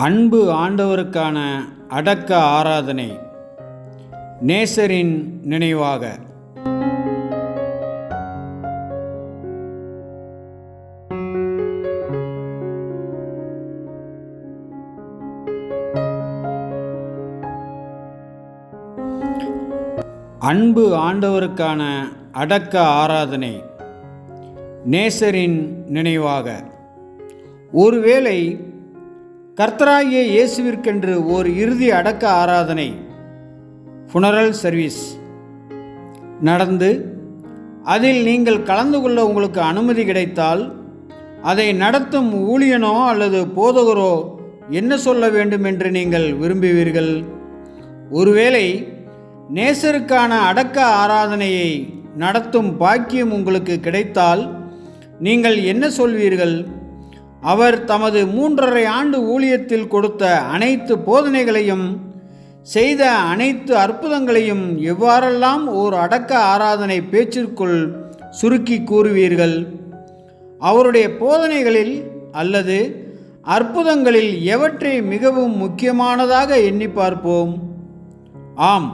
அன்பு ஆண்டவருக்கான அடக்க ஆராதனை நேசரின் நினைவாக. அன்பு ஆண்டவருக்கான அடக்க ஆராதனை நேசரின் நினைவாக. ஒருவேளை கர்த்தராகிய இயேசுவிற்கென்று ஓர் இறுதி அடக்க ஆராதனை ஃபுனரல் சர்வீஸ் நடந்து அதில் நீங்கள் கலந்து கொள்ள உங்களுக்கு அனுமதி கிடைத்தால் அதை நடத்தும் ஊழியனோ அல்லது போதகரோ என்ன சொல்ல வேண்டும் என்று நீங்கள் விரும்புவீர்கள்? ஒருவேளை நேசருக்கான அடக்க ஆராதனையை நடத்தும் பாக்கியம் உங்களுக்கு கிடைத்தால் நீங்கள் என்ன சொல்வீர்கள்? அவர் தமது 3½ ஆண்டு ஊழியத்தில் கொடுத்த அனைத்து போதனைகளையும் செய்த அனைத்து அற்புதங்களையும் எவ்வாறெல்லாம் ஓர் அடக்க ஆராதனை பேச்சிற்குள் சுருக்கி கூறுவீர்கள்? அவருடைய போதனைகளில் அல்லது அற்புதங்களில் எவற்றை மிகவும் முக்கியமானதாக எண்ணி பார்ப்போம்? ஆம்,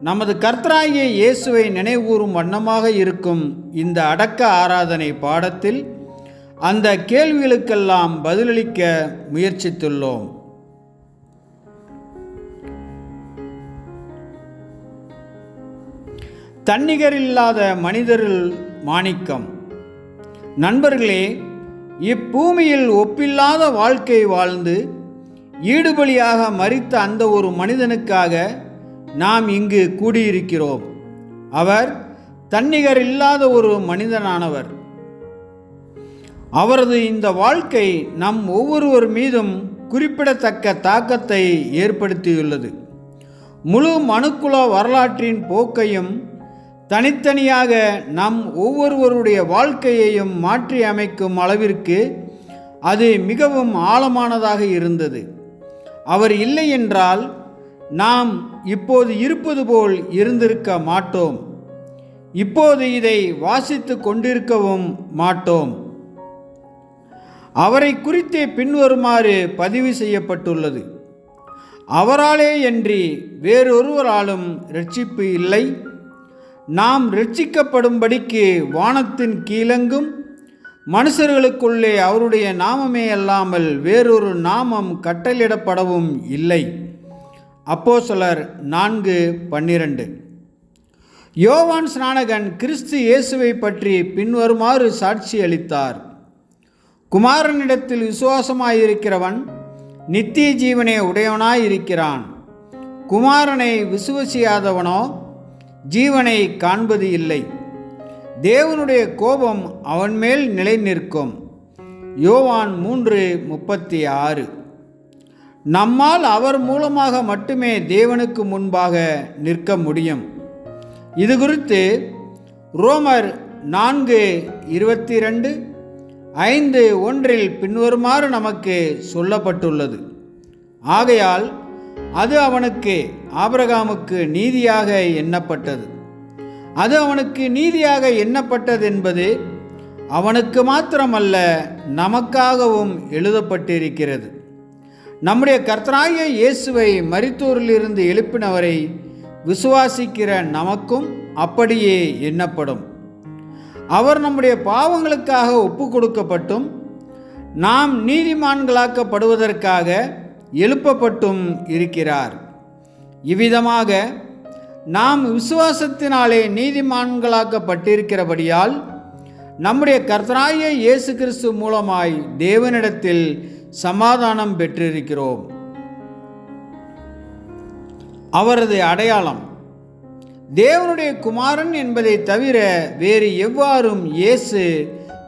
நமது கர்த்தராகிய இயேசுவை நினைவுகூரும் வண்ணமாக இருக்கும் இந்த அடக்க ஆராதனை பாடத்தில் அந்த கேள்விகளுக்கெல்லாம் பதிலளிக்க முயற்சித்துள்ளோம். தன்னிகரில்லாத மனிதரில் மாணிக்கம். நண்பர்களே, இப்பூமியில் ஒப்பில்லாத வாழ்க்கை வாழ்ந்து ஈடுபலியாக மரித்த அந்த ஒரு மனிதனுக்காக நாம் இங்கு கூடியிருக்கிறோம். அவர் தன்னிகரில்லாத ஒரு மனிதனானவர். அவரது இந்த வாழ்க்கை நம் ஒவ்வொருவர் மீதும் குறிப்பிடத்தக்க தாக்கத்தை ஏற்படுத்தியுள்ளது. முழு மனுக்குல வரலாற்றின் போக்கையும் தனித்தனியாக நம் ஒவ்வொருவருடைய வாழ்க்கையையும் மாற்றி அமைக்கும் அளவிற்கு அது மிகவும் ஆழமானதாக இருந்தது. அவர் இல்லை என்றால் நாம் இப்போது இருப்பது போல் இருந்திருக்க மாட்டோம். இப்போது இதை வாசித்து கொண்டிருக்கவும் மாட்டோம். அவரை குறித்தே பின்வருமாறு பதிவு செய்யப்பட்டுள்ளது: அவராலே அன்றி வேறொருவராலும் இரட்சிப்பு இல்லை. நாம் இரட்சிக்கப்படும்படிக்கு வானத்தின் கீழெங்கும் மனுஷர்களுக்குள்ளே அவருடைய நாமமே அல்லாமல் வேறொரு நாமம் கட்டளையிடப்படவும் இல்லை. அப்போஸ்தலர் 4:12. யோவான் ஸ்நானகன் கிறிஸ்து இயேசுவை பற்றி பின்வருமாறு சாட்சி அளித்தார்: குமாரனிடத்தில் விசுவாசமாயிருக்கிறவன் நித்திய ஜீவனை உடையவனாயிருக்கிறான். குமாரனை விசுவசியாதவனோ ஜீவனை காண்பது இல்லை. தேவனுடைய கோபம் அவன் மேல் நிலை நிற்கும். யோவான் 3:36. நம்மால் அவர் மூலமாக மட்டுமே தேவனுக்கு முன்பாக நிற்க முடியும். இது குறித்து ரோமர் 4:22, 5:1 பின்வருமாறு நமக்கு சொல்லப்பட்டுள்ளது: ஆகையால் அது அவனுக்கு ஆபிரகாமுக்கு நீதியாக எண்ணப்பட்டது. அது அவனுக்கு நீதியாக எண்ணப்பட்டது என்பது அவனுக்கு மாத்திரமல்ல, நமக்காகவும் எழுதப்பட்டிருக்கிறது. நம்முடைய கர்த்தராகிய இயேசுவை மரித்தோரிலிருந்து எழுப்பினவரை விசுவாசிக்கிற நமக்கும் அப்படியே எண்ணப்படும். அவர் நம்முடைய பாவங்களுக்காக ஒப்பு கொடுக்கப்பட்டும் நாம் நீதிமான்களாக்கப்படுவதற்காக எழுப்பப்பட்டும் இருக்கிறார். இவ்விதமாக நாம் விசுவாசத்தினாலே நீதிமான்களாக்கப்பட்டிருக்கிறபடியால் நம்முடைய கர்த்தராகிய இயேசு கிறிஸ்து மூலமாய் தேவனிடத்தில் சமாதானம் பெற்றிருக்கிறோம். அவரது அடையாளம். தேவனுடைய குமாரன் என்பதை தவிர வேறு எவ்வாறும் இயேசு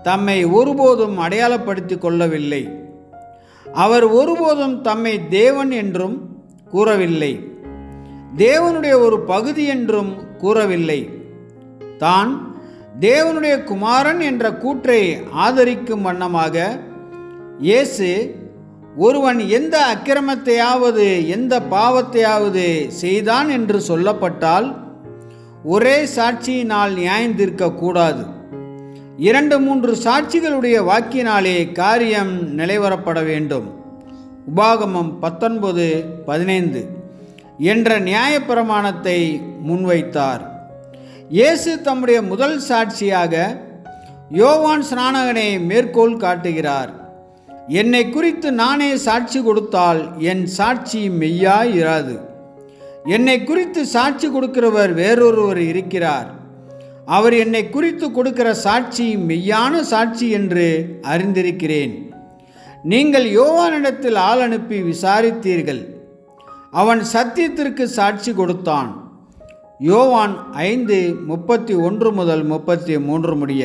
தம்மை ஒருபோதும் அடையாளப்படுத்தி கொள்ளவில்லை. அவர் ஒருபோதும் தம்மை தேவன் என்றும் கூறவில்லை, தேவனுடைய ஒரு பகுதி என்றும் கூறவில்லை. தான் தேவனுடைய குமாரன் என்ற கூற்றை ஆதரிக்கும் வண்ணமாக இயேசு ஒருவன் எந்த அக்கிரமத்தையாவது எந்த பாவத்தையாவது செய்தான் என்று சொல்லப்பட்டால் ஒரே சாட்சியினால் நியாயம் தீர்க்கக்கூடாது. 2-3 சாட்சிகளுடைய வாக்கினாலே காரியம் நிலைவரப்பட வேண்டும். உபாகமம் 19:15 என்ற நியாயப்பிரமாணத்தை முன்வைத்தார். இயேசு தம்முடைய முதல் சாட்சியாக யோவான் ஸ்நானகனை மேற்கோள் காட்டுகிறார். என்னை குறித்து நானே சாட்சி கொடுத்தால் என் சாட்சி மெய்யாய் இராது. என்னை குறித்து சாட்சி கொடுக்கிறவர் வேறொருவர் இருக்கிறார். அவர் என்னை குறித்து கொடுக்கிற சாட்சி மெய்யான சாட்சி என்று அறிந்திருக்கிறேன். நீங்கள் யோவானிடத்தில் ஆள் அனுப்பி விசாரித்தீர்கள். அவன் சத்தியத்திற்கு சாட்சி கொடுத்தான். யோவான் 5:31-33 முடிய.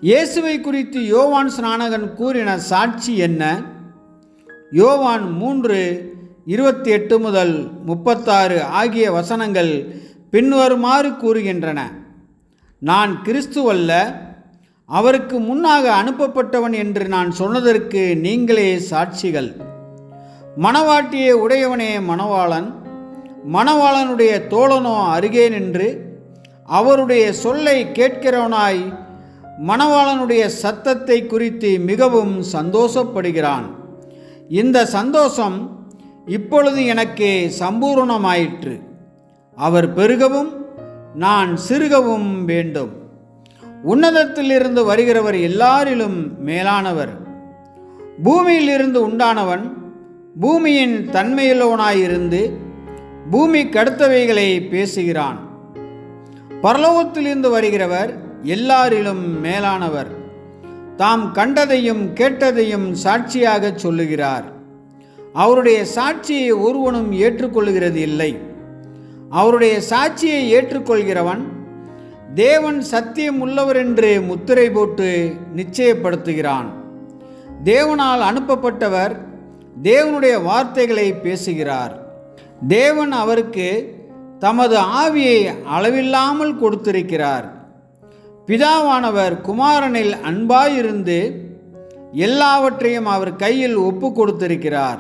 இயேசுவை குறித்து யோவான் ஸ்நானகன் கூறின சாட்சி என்ன? யோவான் 3:28-36 ஆகிய வசனங்கள் பின்வருமாறு கூறுகின்றன. நான் கிறிஸ்துவல்ல, அவருக்கு முன்னாக அனுப்பப்பட்டவன் என்று நான் சொன்னதற்கு நீங்களே சாட்சிகள். மணவாட்டியை உடையவனே மணவாளன், மணவாளனுடைய தோழனோ அருகே நின்று அவருடைய சொல்லை கேட்கிறவனாய் மணவாளனுடைய சத்தத்தை குறித்து மிகவும் சந்தோஷப்படுகிறான். இந்த சந்தோஷம் இப்பொழுது எனக்கு சம்பூரணமாயிற்று. அவர் பெருகவும் நான் சிறுகவும் வேண்டும். உன்னதத்திலிருந்து வருகிறவர் எல்லாரிலும் மேலானவர். பூமியிலிருந்து உண்டானவன் பூமியின் தன்மையுள்ளவனாயிருந்து பூமி கடுத்தவைகளை பேசுகிறான். பரலோகத்திலிருந்து வருகிறவர் எல்லாரிலும் மேலானவர். தாம் கண்டதையும் கேட்டதையும் சாட்சியாக சொல்லுகிறார். அவருடைய சாட்சியை ஒருவனும் ஏற்றுக்கொள்கிறது இல்லை. அவருடைய சாட்சியை ஏற்றுக்கொள்கிறவன் தேவன் சத்தியம் உள்ளவர் என்று முத்திரை போட்டு நிச்சயப்படுத்துகிறான். தேவனால் அனுப்பப்பட்டவர் தேவனுடைய வார்த்தைகளை பேசுகிறார். தேவன் அவருக்கு தமது ஆவியை அளவில்லாமல் கொடுத்திருக்கிறார். பிதாவானவர் குமாரனில் அன்பாயிருந்து எல்லாவற்றையும் அவர் கையில் ஒப்பு கொடுத்திருக்கிறார்.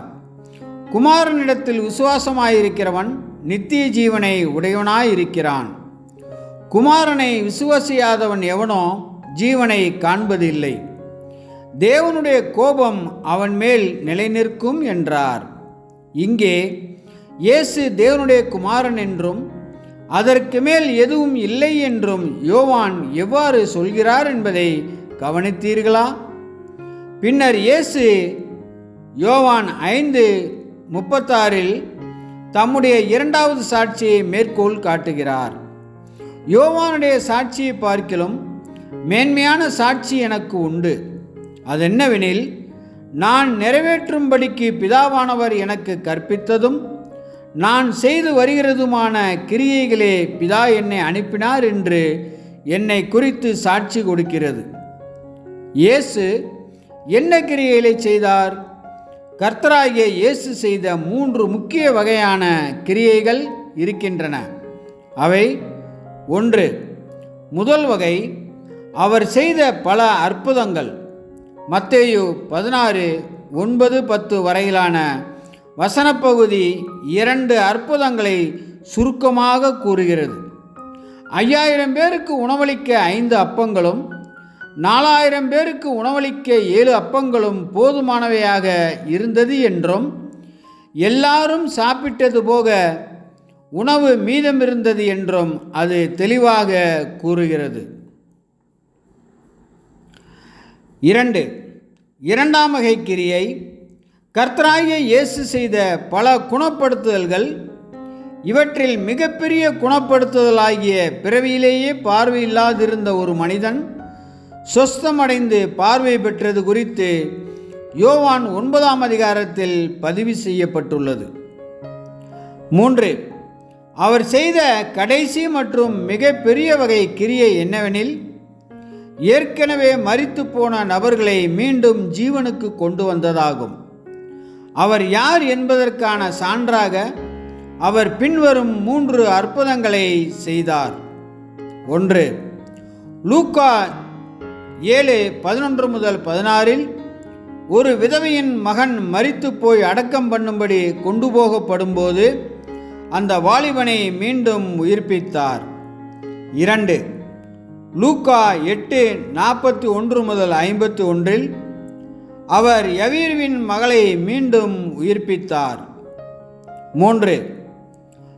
குமாரனிடத்தில் விசுவாசமாயிருக்கிறவன் நித்திய ஜீவனை உடையவனாயிருக்கிறான். குமாரனை விசுவாசியாதவன் எவனோ ஜீவனை காண்பதில்லை. தேவனுடைய கோபம் அவன் மேல் நிலைநிற்கும் என்றார். இங்கே இயேசு தேவனுடைய குமாரன் என்றும் அதற்கு மேல் எதுவும் இல்லை என்றும் யோவான் எவ்வாறு சொல்கிறார் என்பதை கவனித்தீர்களா? பின்னர் இயேசு யோவான் 5:36 தம்முடைய இரண்டாவது சாட்சியை மேற்கோள் காட்டுகிறார். யோவானுடைய சாட்சியை பார்க்கிலும் மேன்மையான சாட்சி எனக்கு உண்டு. அதென்னவெனில், நான் நிறைவேற்றும்படிக்கு பிதாவானவர் எனக்கு கற்பித்ததும் நான் செய்து வருகிறதுமான கிரியைகளே பிதா என்னை அனுப்பினார் என்று என்னை குறித்து சாட்சி கொடுக்கிறது. இயேசு என்ன கிரியைகளை செய்தார்? கர்த்தராகிய இயேசு செய்த 3 முக்கிய வகையான கிரியைகள் இருக்கின்றன. அவை: 1. முதல் வகை, அவர் செய்த பல அற்புதங்கள். மத்தேயு 16:9-10 வரையிலான வசனப்பகுதி 2 அற்புதங்களை சுருக்கமாக கூறுகிறது. 5000 பேருக்கு உணவளிக்க 5 அப்பங்களும் 4000 பேருக்கு உணவளிக்க 7 அப்பங்களும் போதுமானவையாக இருந்தது என்றும், எல்லாரும் சாப்பிட்டது போக உணவு மீதமிருந்தது என்றும் அது தெளிவாக கூறுகிறது. 2. இரண்டாம் வகை கிரியை, கர்த்தராகிய இயேசு செய்த பல குணப்படுத்துதல்கள். இவற்றில் மிகப்பெரிய குணப்படுத்துதலாகிய பிறவியிலேயே பார்வை இல்லாதிருந்த ஒரு மனிதன் சொஸ்தமடைந்து பார்வை பெற்றது குறித்து யோவான் 9ஆம் அதிகாரத்தில் பதிவு செய்யப்பட்டுள்ளது. 3. அவர் செய்த கடைசி மற்றும் மிக பெரிய வகை கிரியை என்னவெனில், ஏற்கனவே மரித்து போன நபர்களை மீண்டும் ஜீவனுக்கு கொண்டு வந்ததாகும். அவர் யார் என்பதற்கான சான்றாக அவர் பின்வரும் 3 அற்புதங்களை செய்தார். 1. லூக்கா 7:11-16 ஒரு விதவையின் மகன் மரித்து போய் அடக்கம் பண்ணும்படி கொண்டு போகப்படும்போது அந்த வாலிபனை மீண்டும் உயிர்ப்பித்தார். 2. லூக்கா 8:41-51 அவர் யவீருவின் மகளை மீண்டும் உயிர்ப்பித்தார். 3.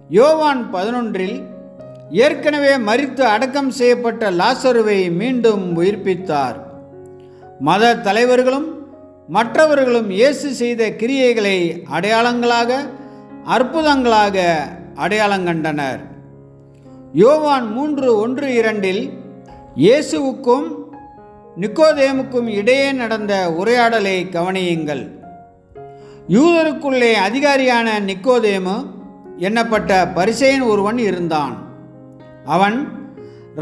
யோவான் 11 ஏற்கனவே மரித்து அடக்கம் செய்யப்பட்ட லாசருவை மீண்டும் உயிர்ப்பித்தார். மத தலைவர்களும் மற்றவர்களும் இயேசு செய்த கிரியைகளை அடையாளங்களாக, அற்புதங்களாக அடையாளங்கண்டனர். யோவான் 3:1-2 இயேசுவுக்கும் நிக்கோதேமுக்கும் இடையே நடந்த உரையாடலை கவனியுங்கள். யூதருக்குள்ளே அதிகாரியான நிக்கோதேமு என்னப்பட்ட பரிசேயன் ஒருவன் இருந்தான். அவன்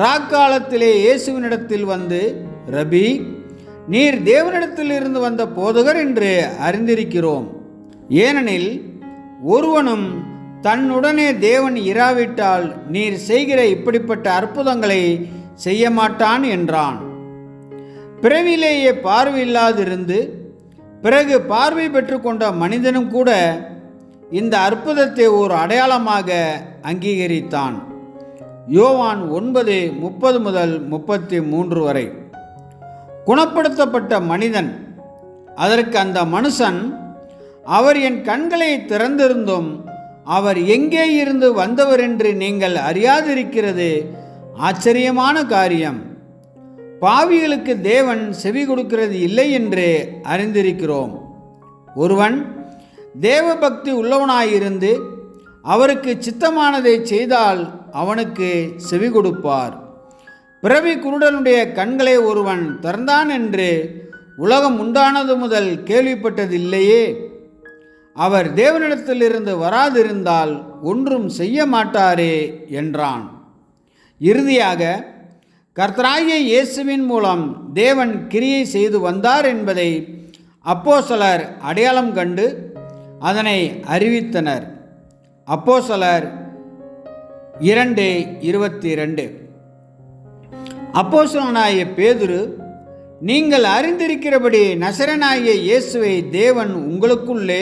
ராக்காலத்திலே இயேசுவினிடத்தில் வந்து, ரபி, நீர் தேவனிடத்தில் இருந்து வந்த போதகர் என்று அறிந்திருக்கிறோம். ஏனெனில் ஒருவனும் தன்னுடனே தேவன் இராவிட்டால் நீர் செய்கிற இப்படிப்பட்ட அற்புதங்களை செய்ய மாட்டான் என்றான். பிறவிலேயே பார்வை இல்லாதிருந்து பிறகு பார்வை பெற்றுக்கொண்ட மனிதனும் கூட இந்த அற்புதத்தை ஒரு அடையாளமாக அங்கீகரித்தான். யோவான் 9:30-33 வரை. குணப்படுத்தப்பட்ட மனிதன் அதற்கு அந்த மனுஷன், அவர் என் கண்களை திறந்திருந்தும் அவர் எங்கே இருந்து வந்தவர் என்று நீங்கள் அறியாதிருக்கிறது ஆச்சரியமான காரியம். பாவிகளுக்கு தேவன் செவி கொடுக்கிறது இல்லை என்று அறிந்திருக்கிறோம். ஒருவன் தேவபக்தி உள்ளவனாயிருந்து அவருக்கு சித்தமானதை செய்தால் அவனுக்கு செவி கொடுப்பார். பிறவி குருடனுடைய கண்களை ஒருவன் திறந்தான் என்று உலகம் உண்டானது முதல் கேள்விப்பட்டதில்லையே. அவர் தேவனிடத்திலிருந்து வராதிருந்தால் ஒன்றும் செய்ய மாட்டாரே என்றான். இறுதியாக கர்த்தராகிய இயேசுவின் மூலம் தேவன் கிரியை செய்து வந்தார் என்பதை அப்போஸ்தலர் அடையாளம் கண்டு அதனை அறிவித்தனர். அப்போஸ்தலர் 2:22. அப்போஸ்தலனாகிய பேதுரு, நீங்கள் அறிந்திருக்கிறபடி நசரேயனாகிய இயேசுவை தேவன் உங்களுக்குள்ளே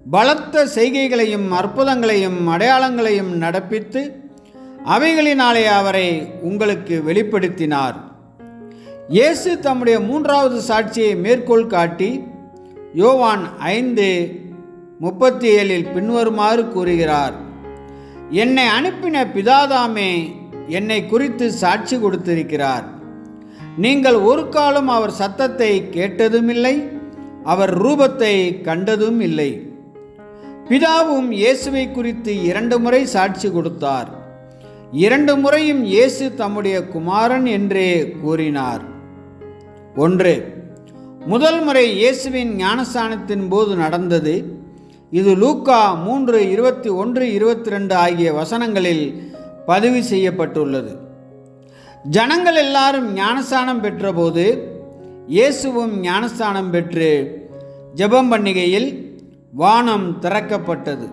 பலத்த செய்கைகளையும் அற்புதங்களையும் அடையாளங்களையும் நடப்பித்து அவைகளினாலே அவரை உங்களுக்கு வெளிப்படுத்தினார். இயேசு தம்முடைய 3வது சாட்சியை மேற்கோள் காட்டி யோவான் 5:37 பின்வருமாறு கூறுகிறார்: என்னை அனுப்பின பிதாதாமே என்னை குறித்து சாட்சி கொடுத்திருக்கிறார். நீங்கள் ஒரு காலம் அவர் சத்தத்தை கேட்டதுமில்லை, அவர் ரூபத்தை கண்டதும் இல்லை. பிதாவும் இயேசுவை குறித்து 2 முறை சாட்சி கொடுத்தார். 2 முறையும் இயேசு தம்முடைய குமாரன் என்றே கூறினார். 1. முதல் முறை இயேசுவின் ஞானஸ்நானத்தின் போது நடந்தது. இது லூக்கா 3:21-22 ஆகிய வசனங்களில் பதிவு செய்யப்பட்டுள்ளது. ஜனங்கள் எல்லாரும் ஞானஸ்நானம் பெற்றபோது இயேசுவும் ஞானஸ்நானம் பெற்று ஜெபம் பண்ணுகையில் வானம் திறக்கப்பட்டது.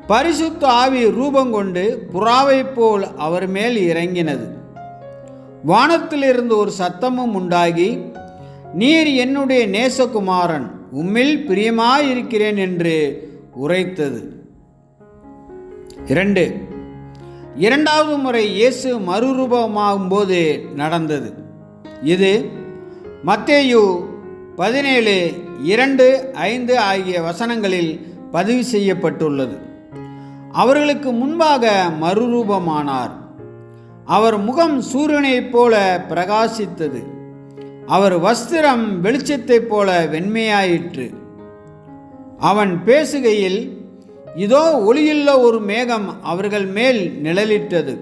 பரிசுத்த ஆவி ரூபம் கொண்டு புறாவை போல் அவர் மேல் இறங்கினது. வானத்திலிருந்து ஒரு சத்தமும் உண்டாகி, நீர் என்னுடைய நேசகுமாரன், உம்மில் பிரியமாயிருக்கிறேன் என்று உரைத்தது. 2. இரண்டாவது முறை இயேசு மறுரூபமாகும் போது நடந்தது. இது மத்தேயு 17:2-5 ஆகிய வசனங்களில் பதிவு செய்யப்பட்டுள்ளது. அவர்களுக்கு முன்பாக மறுரூபமானார். அவர் முகம் சூரியனைப் போல பிரகாசித்தது. அவர் வஸ்திரம் வெளிச்சத்தைப் போல வெண்மையாயிற்று. அவன் பேசுகையில், இதோ ஒளியுள்ள ஒரு மேகம் அவர்கள் மேல் நிழலிட்டது.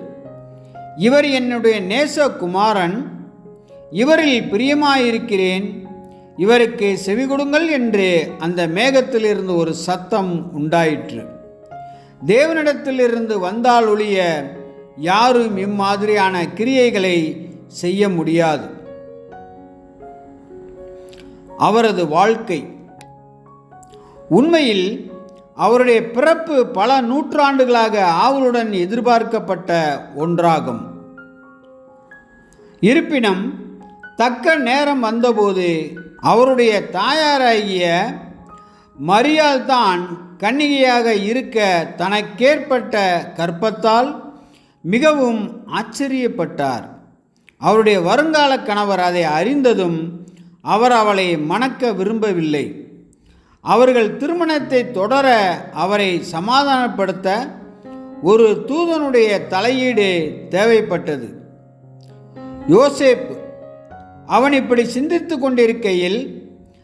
இவர் என்னுடைய நேச குமாரன், இவரில் பிரியமாயிருக்கிறேன், இவருக்கு செவிகொடுங்கள் என்று அந்த மேகத்திலிருந்து ஒரு சத்தம் உண்டாயிற்று. தேவனிடத்திலிருந்து வந்தால் ஒழிய யாரும் இம்மாதிரியான கிரியைகளை செய்ய முடியாது. அவரது வாழ்க்கை. உண்மையில் அவருடைய பிறப்பு பல நூற்றாண்டுகளாக ஆவலுடன் எதிர்பார்க்கப்பட்ட ஒன்றாகும். இருப்பினும் தக்க நேரம் வந்தபோது அவருடைய தாயாராகிய மரியாள் தான் கன்னிகையாக இருக்க தனக்கேற்பட்ட கர்ப்பத்தால் மிகவும் ஆச்சரியப்பட்டார். அவருடைய வருங்கால கணவர் அதை அறிந்ததும் அவர் அவளை மணக்க விரும்பவில்லை. அவர்கள் திருமணத்தை தொடர அவரை சமாதானப்படுத்த ஒரு தூதனுடைய தலையீடு தேவைப்பட்டது. யோசேப்பு அவன் இப்படி சிந்தித்து கொண்டிருக்கையில்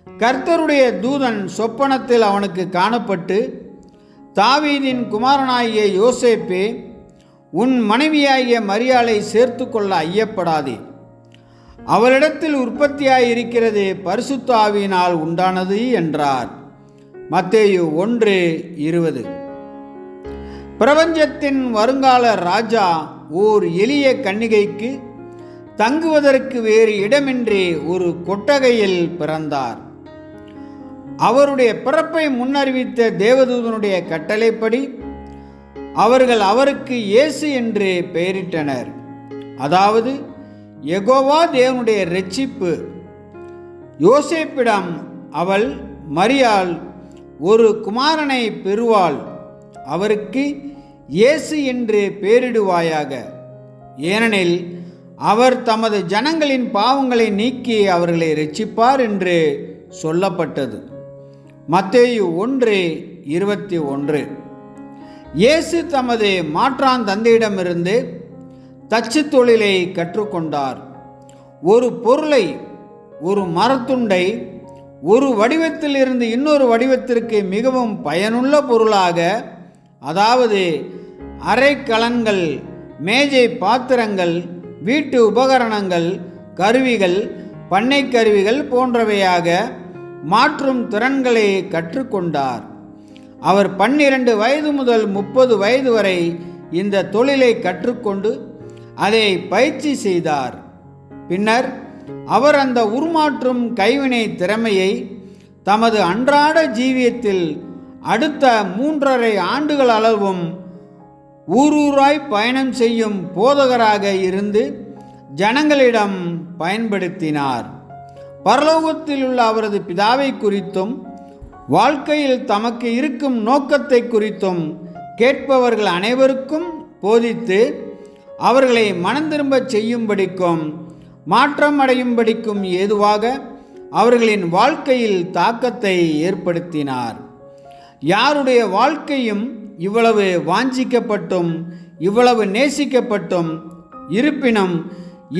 கர்த்தருடைய தூதன் சொப்பனத்தில் அவனுக்கு காணப்பட்டு, தாவீதின் குமாரனாகிய யோசேப்பே, உன் மனைவியாகிய மரியாளை சேர்த்து கொள்ள ஐயப்படாதே. அவளிடத்தில் உற்பத்தியாயிருக்கிறது பரிசுத்த ஆவியினால் உண்டானது என்றார். மத்தேயு 1:20. பிரபஞ்சத்தின் வருங்கால ராஜா ஓர் எளிய கன்னிகைக்கு தங்குவதற்கு வேறு இடமின்றி ஒரு கொட்டகையில் பிறந்தார். அவருடைய பிறப்பை முன்னறிவித்த தேவதூதனுடைய கட்டளைப்படி அவர்கள் அவருக்கு இயேசு என்று பெயரிட்டனர். அதாவது யெகோவா தேவனுடைய இரட்சிப்பு. யோசேப்பிடம் அவள் மரியாள் ஒரு குமாரனை பெறுவாள், அவருக்கு இயேசு என்று பெயரிடுவாயாக, ஏனெனில் அவர் தமது ஜனங்களின் பாவங்களை நீக்கி அவர்களை இரட்சிப்பார் என்று சொல்லப்பட்டது. மத்தேயு 1:21. இயேசு தமது மாற்றான் தந்தையிடமிருந்து தச்சு தொழிலை கற்றுக்கொண்டார். ஒரு பொருளை, ஒரு மரத்துண்டை ஒரு வடிவத்தில் இருந்து இன்னொரு வடிவத்திற்கு மிகவும் பயனுள்ள பொருளாக, அதாவது அரைக்கலன்கள், மேஜை பாத்திரங்கள், வீட்டு உபகரணங்கள், கருவிகள், பண்ணை கருவிகள் போன்றவையாக மாற்றும் திறன்களை கற்றுக்கொண்டார். அவர் 12 வயது முதல் 30 வயது வரை இந்த தொழிலை கற்றுக்கொண்டு அதை பயிற்சி செய்தார். பின்னர் அவர் அந்த உருமாற்றும் கைவினை திறமையை தமது அன்றாட ஜீவியத்தில் அடுத்த 3½ ஆண்டுகள் அளவும் ஊரூராய் பயணம் செய்யும் போதகராக இருந்து ஜனங்களிடம் பயன்படுத்தினார். பரலோகத்தில் உள்ள அவரது பிதாவை குறித்தும் வாழ்க்கையில் தமக்கு இருக்கும் நோக்கத்தை குறித்தும் கேட்பவர்கள் அனைவருக்கும் போதித்து அவர்களை மனந்திரும்ப செய்யும்படிக்கும் மாற்றம் அடையும்படிக்கும் ஏதுவாக அவர்களின் வாழ்க்கையில் தாக்கத்தை ஏற்படுத்தினார். யாருடைய வாழ்க்கையும் இவ்வளவு வாஞ்சிக்கப்பட்டும் இவ்வளவு நேசிக்கப்பட்டும் இருப்பினும்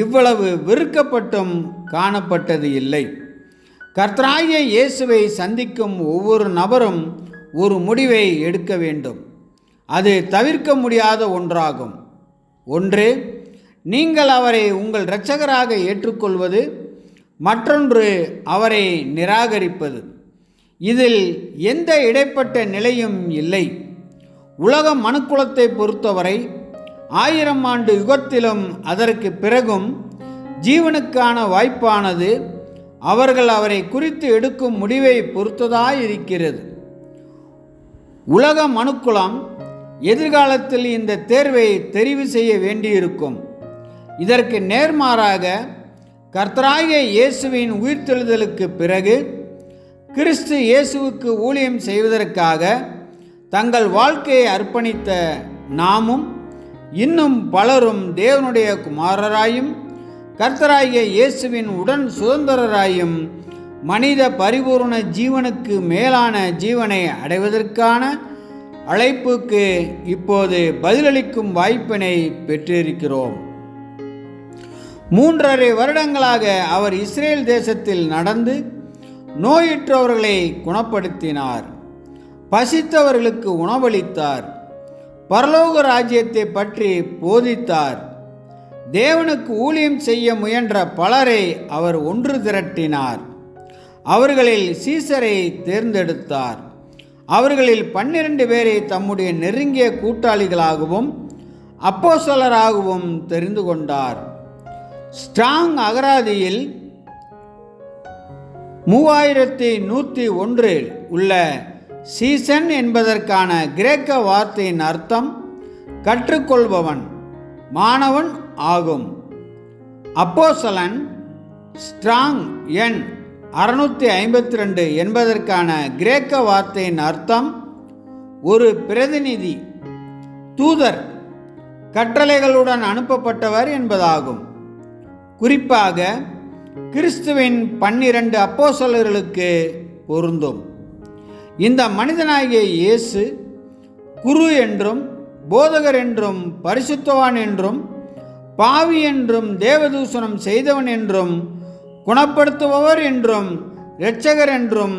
இவ்வளவு வெறுக்கப்பட்டும் காணப்பட்டது இல்லை. கர்த்தராகிய இயேசுவை சந்திக்கும் ஒவ்வொரு நபரும் ஒரு முடிவை எடுக்க வேண்டும். அது தவிர்க்க முடியாத ஒன்றாகும். ஒன்று, நீங்கள் அவரை உங்கள் இரட்சகராக ஏற்றுக்கொள்வது. மற்றொன்று, அவரை நிராகரிப்பது. இதில் எந்த இடைப்பட்ட நிலையும் இல்லை. உலக மனுக்குலத்தை பொறுத்தவரை 1000 ஆண்டு யுகத்திலும் அதற்கு பிறகும் ஜீவனுக்கான வாய்ப்பானது அவர்கள் அவரை குறித்து எடுக்கும் முடிவை பொறுத்ததாயிருக்கிறது. உலக மனுக்குலம் எதிர்காலத்தில் இந்த தேர்வை தெரிவு செய்ய வேண்டியிருக்கும். இதற்கு நேர்மாறாக கர்த்தராகிய இயேசுவின் உயிர்த்தெழுதலுக்கு பிறகு கிறிஸ்து இயேசுவுக்கு ஊழியம் செய்வதற்காக தங்கள் வாழ்க்கையை அர்ப்பணித்த நாமும் இன்னும் பலரும் தேவனுடைய குமாரராயும் கர்த்தராகிய இயேசுவின் உடன் சுதந்திரராயும் மனித பரிபூர்ண ஜீவனுக்கு மேலான ஜீவனை அடைவதற்கான அழைப்புக்கு இப்போது பதிலளிக்கும் வாய்ப்பினை பெற்றிருக்கிறோம். 3½ வருடங்களாக அவர் இஸ்ரேல் தேசத்தில் நடந்து நோயுற்றவர்களை குணப்படுத்தினார், பசித்தவர்களுக்கு உணவளித்தார், பரலோக ராஜ்யத்தை பற்றி போதித்தார். தேவனுக்கு ஊழியம் செய்ய முயன்ற பலரை அவர் ஒன்று திரட்டினார். அவர்களில் சீசரை தேர்ந்தெடுத்தார். அவர்களில் 12 பேரை தம்முடைய நெருங்கிய கூட்டாளிகளாகவும் அப்போஸ்தலராகவும் தெரிந்து கொண்டார். ஸ்ட்ராங் அகராதியில் 3101 உள்ள சீசன் என்பதற்கான கிரேக்க வார்த்தையின் அர்த்தம் கற்றுக்கொள்பவன், மாணவன் ஆகும். அப்போஸ்தலன் ஸ்ட்ராங் எண் 652 என்பதற்கான கிரேக்க வார்த்தையின் அர்த்தம் ஒரு பிரதிநிதி, தூதர், கட்டளைகளுடன் அனுப்பப்பட்டவர் என்பதாகும். குறிப்பாக கிறிஸ்துவின் 12 அப்போஸ்தலர்களுக்கு பொருந்தும். இந்த மனிதனாகிய இயேசு குரு என்றும், போதகர் என்றும், பரிசுத்தவான் என்றும், பாவி என்றும், தேவதூஷணம் செய்தவன் என்றும், குணப்படுத்துபவர் என்றும், இரட்சகர் என்றும்,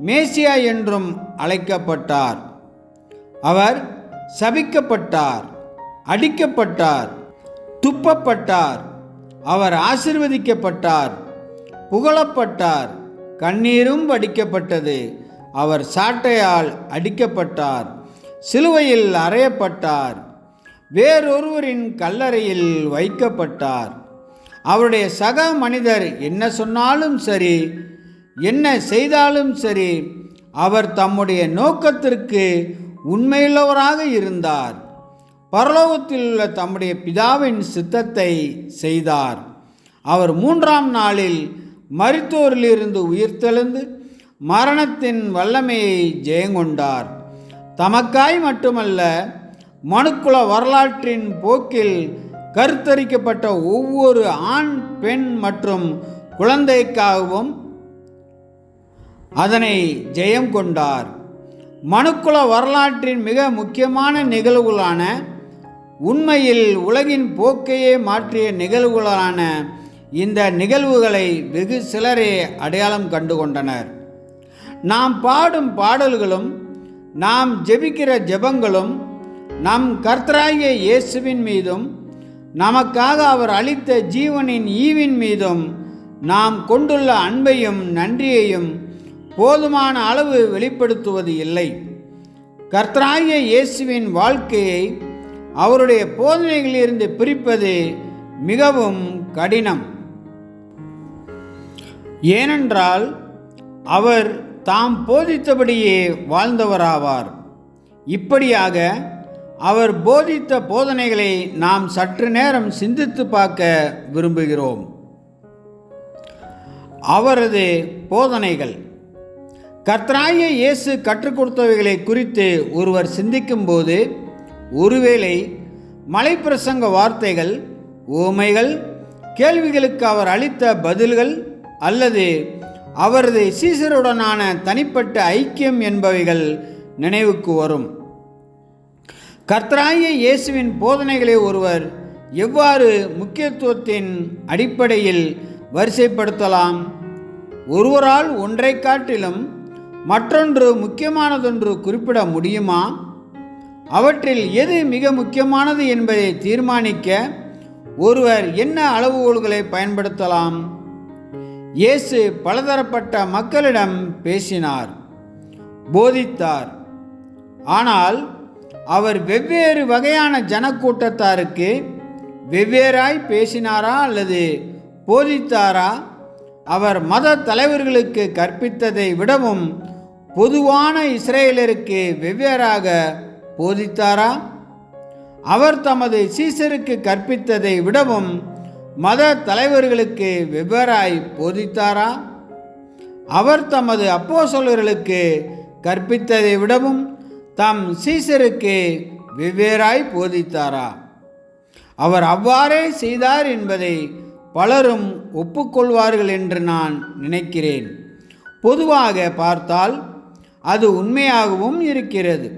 மேசியா என்றும் அழைக்கப்பட்டார். அவர் சபிக்கப்பட்டார், அடிக்கப்பட்டார், துப்பப்பட்டார். அவர் ஆசீர்வதிக்கப்பட்டார், புகழப்பட்டார், கண்ணீரும் வடிக்கப்பட்டது. அவர் சாட்டையால் அடிக்கப்பட்டார், சிலுவையில் அறையப்பட்டார், வேறொருவரின் கல்லறையில் வைக்கப்பட்டார். அவருடைய சக மனிதர் என்ன சொன்னாலும் சரி, என்ன செய்தாலும் சரி, அவர் தம்முடைய நோக்கத்திற்கு உண்மையுள்ளவராக இருந்தார். பரலோகத்தில் உள்ள தம்முடைய பிதாவின் சித்தத்தை செய்தார். அவர் 3ஆம் நாளில் மரித்தோரிலிருந்து உயிர்த்தெழுந்து மரணத்தின் வல்லமையை ஜெயங்கொண்டார். தமக்காய் மட்டுமல்ல, மனுக்குல வரலாற்றின் போக்கில் கருத்தரிக்கப்பட்ட ஒவ்வொரு ஆண், பெண் மற்றும் குழந்தைக்காகவும் அதனை ஜெயம் கொண்டார். மனுக்குல வரலாற்றின் மிக முக்கியமான நிகழ்வுகளான, உண்மையில் உலகின் போக்கையே மாற்றிய நிகழ்வுகளான இந்த நிகழ்வுகளை வெகு சிலரே அடையாளம் கண்டு கொண்டனர். நாம் பாடும் பாடல்களும், நாம் ஜெபிக்கிற ஜெபங்களும், நம் கர்த்தராகிய இயேசுவின் மீதும், நமக்காக அவர் அளித்த ஜீவனின் ஈவின் மீதும் நாம் கொண்டுள்ள அன்பையும் நன்றியையும் போதுமான அளவு வெளிப்படுத்துவது இல்லை. கர்த்தராகிய இயேசுவின் வாழ்க்கையை அவருடைய போதனைகளிலிருந்து பிரிப்பது மிகவும் கடினம். ஏனென்றால் அவர் தாம் போதித்தபடியே வாழ்ந்தவராவார். இப்படியாக அவர் போதித்த போதனைகளை நாம் சற்று நேரம் சிந்தித்து பார்க்க விரும்புகிறோம். அவரது போதனைகள். கர்த்தராகிய இயேசு கற்றுக் கொடுத்தவைகளை குறித்து ஒருவர் சிந்திக்கும்போது, ஒருவேளை மலைப்பிரசங்க வார்த்தைகள், உவமைகள், கேள்விகளுக்கு அவர் அளித்த பதில்கள் அல்லது அவரது சீசருடனான தனிப்பட்ட ஐக்கியம் என்பவைகள் நினைவுக்கு வரும். கர்த்தராகிய இயேசுவின் போதனைகளை ஒருவர் எவ்வாறு முக்கியத்துவத்தின் அடிப்படையில் வரிசைப்படுத்தலாம்? ஒருவரால் ஒன்றை காட்டிலும் மற்றொன்று முக்கியமானதொன்று குறிப்பிட முடியுமா? அவற்றில் எது மிக முக்கியமானது என்பதை தீர்மானிக்க ஒருவர் என்ன அளவுகோல்களை பயன்படுத்தலாம்? இயேசு பலதரப்பட்ட மக்களிடம் பேசினார், போதித்தார். ஆனால் அவர் வெவ்வேறு வகையான ஜனக்கூட்டத்தாருக்கு வெவ்வேறாய் பேசினாரா அல்லது போதித்தாரா? அவர் மத தலைவர்களுக்கு கற்பித்ததை விடவும் பொதுவான இஸ்ரேலருக்கு வெவ்வேறாக போதித்தாரா? அவர் தமது சீசருக்கு கற்பித்ததை விடவும் மத தலைவர்களுக்கு வெவ்வேறாய் போதித்தாரா? அவர் தமது அப்போஸ்தலர்களுக்கு கற்பித்ததை விடவும் தம் சீசருக்கு வெவ்வேறாய் போதித்தாரா? அவர் அவ்வாறே செய்தார் என்பதை பலரும் ஒப்புக்கொள்வார்கள் என்று நான் நினைக்கிறேன். பொதுவாக பார்த்தால் அது உண்மையாகவும் இருக்கிறது.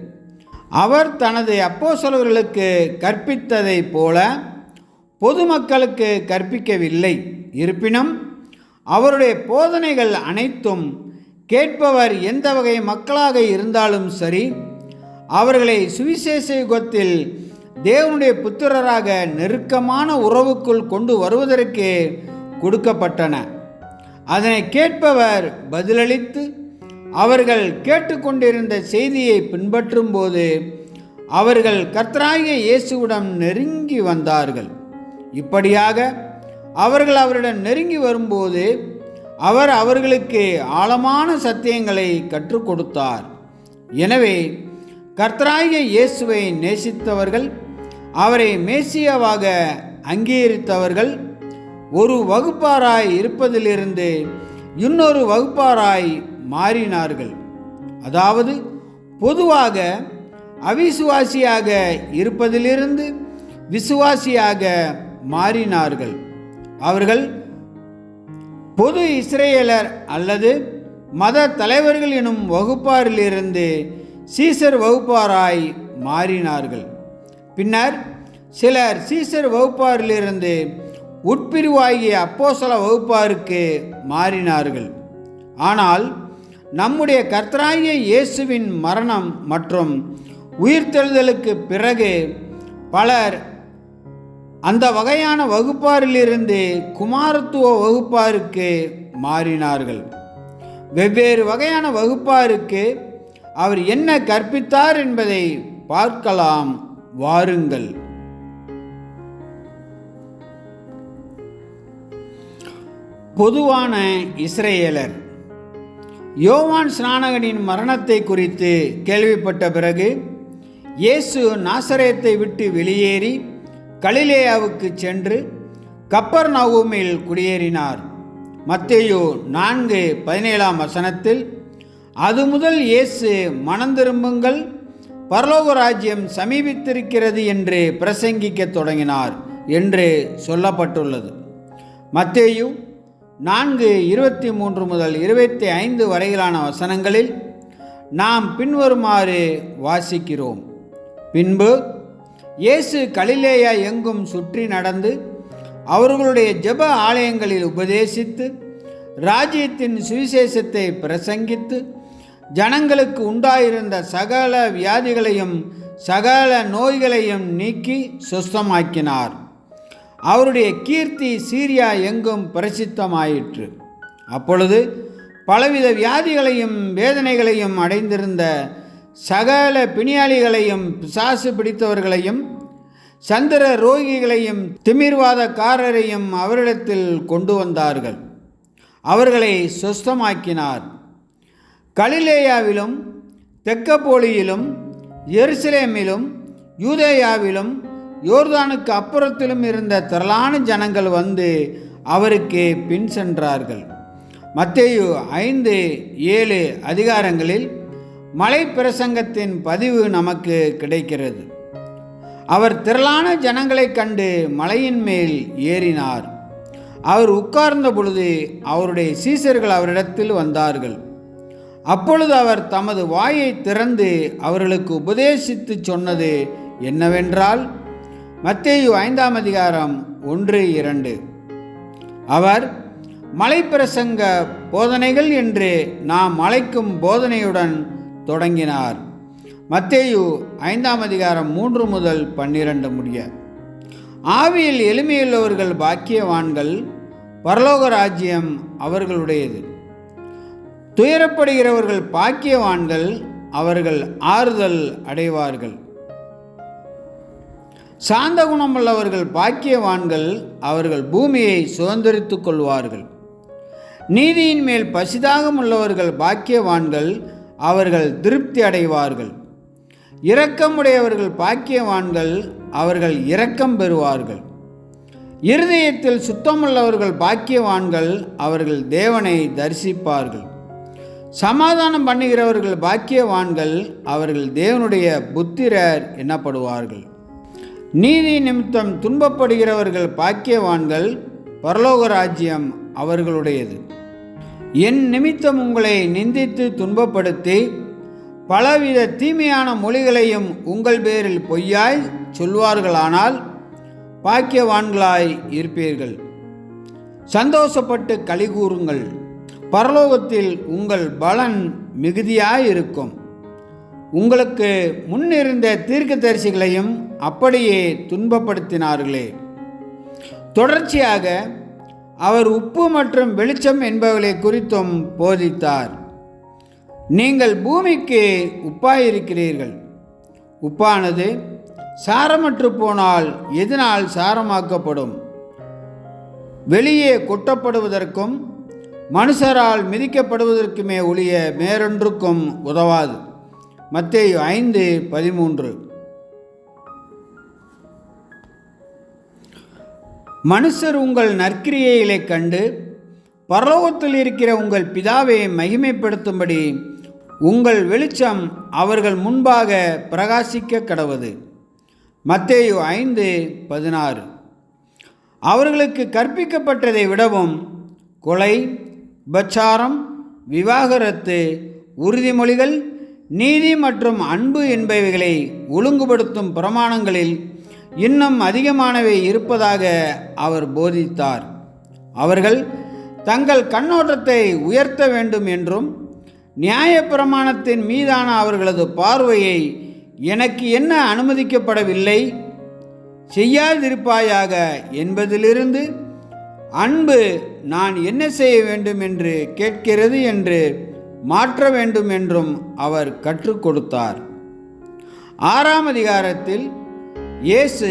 அவர் தனது அப்போஸ்தலர்களுக்கு கற்பித்ததை போல பொதுமக்களுக்கு கற்பிக்கவில்லை. இருப்பினும் அவருடைய போதனைகள் அனைத்தும் கேட்பவர் எந்த வகை மக்களாக இருந்தாலும் சரி, அவர்களை சுவிசேஷ யுகத்தில் தேவனுடைய புத்திரராக நெருக்கமான உறவுக்குள் கொண்டு வருவதற்கு கொடுக்கப்பட்டன. அதனை கேட்பவர் பதிலளித்து அவர்கள் கேட்டுக்கொண்டிருந்த செய்தியை பின்பற்றும் போது அவர்கள் கர்த்தராகிய இயேசுவிடம் நெருங்கி வந்தார்கள். இப்படியாக அவர்கள் அவரிடம் நெருங்கி வரும்போது அவர் அவர்களுக்கு ஆழமான சத்தியங்களை கற்றுக் கொடுத்தார். எனவே கர்த்தராகிய இயேசுவை நேசித்தவர்கள், அவரை மேசியாவாக அங்கீகரித்தவர்கள் ஒரு வகுப்பாராய் இருப்பதிலிருந்து இன்னொரு வகுப்பாராய் மாறினார்கள். அதாவது பொதுவாக அவிசுவாசியாக இருப்பதிலிருந்து விசுவாசியாக மாறினார்கள். அவர்கள் பொது இஸ்ரேலர் அல்லது மத தலைவர்கள் எனும் வகுப்பாரிலிருந்து சீசர் வகுப்பாராய் மாறினார்கள். பின்னர் சிலர் சீசர் வகுப்பாரிலிருந்து உட்பிரிவாகிய அப்போஸ்தல வகுப்பாருக்கு மாறினார்கள். ஆனால் நம்முடைய கர்த்தராகிய இயேசுவின் மரணம் மற்றும் உயிர்த்தெழுதலுக்கு பிறகு பலர் அந்த வகையான வகுப்பாரிலிருந்து குமாரத்துவ வகுப்பாருக்கு மாறினார்கள். வெவ்வேறு வகையான வகுப்பாருக்கு அவர் என்ன கற்பித்தார் என்பதை பார்க்கலாம் வாருங்கள். பொதுவான இஸ்ரேலர். யோவான் ஸ்நானகனின் மரணத்தை குறித்து கேள்விப்பட்ட பிறகு இயேசு நாசரேத்தை விட்டு வெளியேறி கலிலேயாவுக்கு சென்று கப்பர்நகூமில் குடியேறினார். மத்தேயு 4:17 அது முதல் இயேசு மனந்திரும்புங்கள், பரலோக ராஜ்யம் சமீபித்திருக்கிறது என்று பிரசங்கிக்க தொடங்கினார் என்று சொல்லப்பட்டுள்ளது. மத்தேயு 4:23-25 வரையிலான வசனங்களில் நாம் பின்வருமாறு வாசிக்கிறோம். பின்பு இயேசு கலிலேயா எங்கும் சுற்றி நடந்து அவர்களுடைய ஜெப ஆலயங்களில் உபதேசித்து ராஜ்யத்தின் சுவிசேஷத்தை பிரசங்கித்து ஜனங்களுக்கு உண்டாயிருந்த சகல வியாதிகளையும் சகல நோய்களையும் நீக்கி சுஸ்தமாக்கினார். அவருடைய கீர்த்தி சீரியா எங்கும் பிரசித்தமாயிற்று. அப்பொழுது பலவித வியாதிகளையும் வேதனைகளையும் அடைந்திருந்த சகல பிணியாளிகளையும் பிசாசு பிடித்தவர்களையும் சந்திர ரோகிகளையும் திமிர்வாதக்காரரையும் அவரிடத்தில் கொண்டு வந்தார்கள். அவர்களை சுஸ்தமாக்கினார். கலிலேயாவிலும் தெக்கப்போலியிலும் எருசலேமிலும் யூதேயாவிலும் யோர்தானுக்கு அப்புறத்திலும் இருந்த திரளான ஜனங்கள் வந்து அவருக்கு பின் சென்றார்கள். மத்தேயு 5-7 அதிகாரங்களில் மலை பிரசங்கத்தின் பதிவு நமக்கு கிடைக்கிறது. அவர் திரளான ஜனங்களை கண்டு மலையின் மேல் ஏறினார். அவர் உட்கார்ந்த பொழுது அவருடைய சீசர்கள் அவரிடத்தில் வந்தார்கள். அப்பொழுது அவர் தமது வாயை திறந்து அவர்களுக்கு உபதேசித்து சொன்னது என்னவென்றால், மத்தேயு 5:1-2 அவர் மலை பிரசங்க போதனைகள் என்று நாம் அழைக்கும் போதனையுடன் தொடங்கினார். மத்தேயு 5:3-12 முடிய. ஆவியில் எளிமையுள்ளவர்கள் பாக்கியவான்கள், பரலோக ராஜ்யம் அவர்களுடையது. துயரப்படுகிறவர்கள் பாக்கியவான்கள், அவர்கள் ஆறுதல் அடைவார்கள். சாந்த குணமுள்ளவர்கள் பாக்கியவான்கள், அவர்கள் பூமியை சுதந்திரித்துக் கொள்வார்கள். நீதியின் மேல் பசிதாகம் உள்ளவர்கள் பாக்கியவான்கள், அவர்கள் திருப்தி அடைவார்கள். இரக்கமுடையவர்கள் பாக்கியவான்கள், அவர்கள் இரக்கம் பெறுவார்கள். இருதயத்தில் சுத்தமுள்ளவர்கள் பாக்கியவான்கள், அவர்கள் தேவனை தரிசிப்பார்கள். சமாதானம் பண்ணுகிறவர்கள் பாக்கியவான்கள், அவர்கள் தேவனுடைய புத்திரர் எனப்படுவார்கள். நீதி நிமித்தம் துன்பப்படுகிறவர்கள் பாக்கியவான்கள், பரலோக ராஜ்யம் அவர்களுடையது. என் நிமித்தம் உங்களை நிந்தித்து துன்பப்படுத்தி பலவித தீமையான மொழிகளையும் உங்கள் பேரில் பொய்யாய் சொல்வார்களானால் பாக்கியவான்களாய் இருப்பீர்கள். சந்தோஷப்பட்டு களிகூறுங்கள், பரலோகத்தில் உங்கள் பலன் மிகுதியாயிருக்கும். உங்களுக்கு முன்னிருந்த தீர்க்கதரிசிகளையும் அப்படியே துன்பப்படுத்தினார்களே. தொடர்ச்சியாக அவர் உப்பு மற்றும் வெளிச்சம் என்பவர்களை குறித்தும் போதித்தார். நீங்கள் பூமிக்கு உப்பாயிருக்கிறீர்கள். உப்பானது சாரமற்று போனால் எதனால் சாரமாக்கப்படும்? வெளியே கொட்டப்படுவதற்கும் மனுஷரால் மிதிக்கப்படுவதற்குமே ஒழிய வேறொன்றுக்கும் உதவாது. மத்தேயு 5:13. மனுஷர் உங்கள் நற்கிரியைகளை கண்டு பரலோகத்தில் இருக்கிற உங்கள் பிதாவை மகிமைப்படுத்தும்படி உங்கள் வெளிச்சம் அவர்கள் முன்பாக பிரகாசிக்க கடவது. மத்தேயு 5:16. அவர்களுக்கு கற்பிக்கப்பட்டதை விடவும் கொலை, விபச்சாரம், விவாகரத்து, உறுதிமொழிகள், நீதி மற்றும் அன்பு என்பவைகளை ஒழுங்குபடுத்தும் பிரமாணங்களில் இன்னும் அதிகமானவை இருப்பதாக அவர் போதித்தார். அவர்கள் தங்கள் கண்ணோட்டத்தை உயர்த்த வேண்டும் என்றும், நியாயப்பிரமாணத்தின் மீதான அவர்களது பார்வையை எனக்கு என்ன அனுமதிக்கப்படவில்லை, செய்யாதிருப்பாயாக என்பதிலிருந்து அன்பு நான் என்ன செய்ய வேண்டும் என்று கேட்கிறது என்று மாற்ற வேண்டும் என்றும் அவர் கற்றுக் கொடுத்தார். 6ஆம் அதிகாரத்தில் இயேசு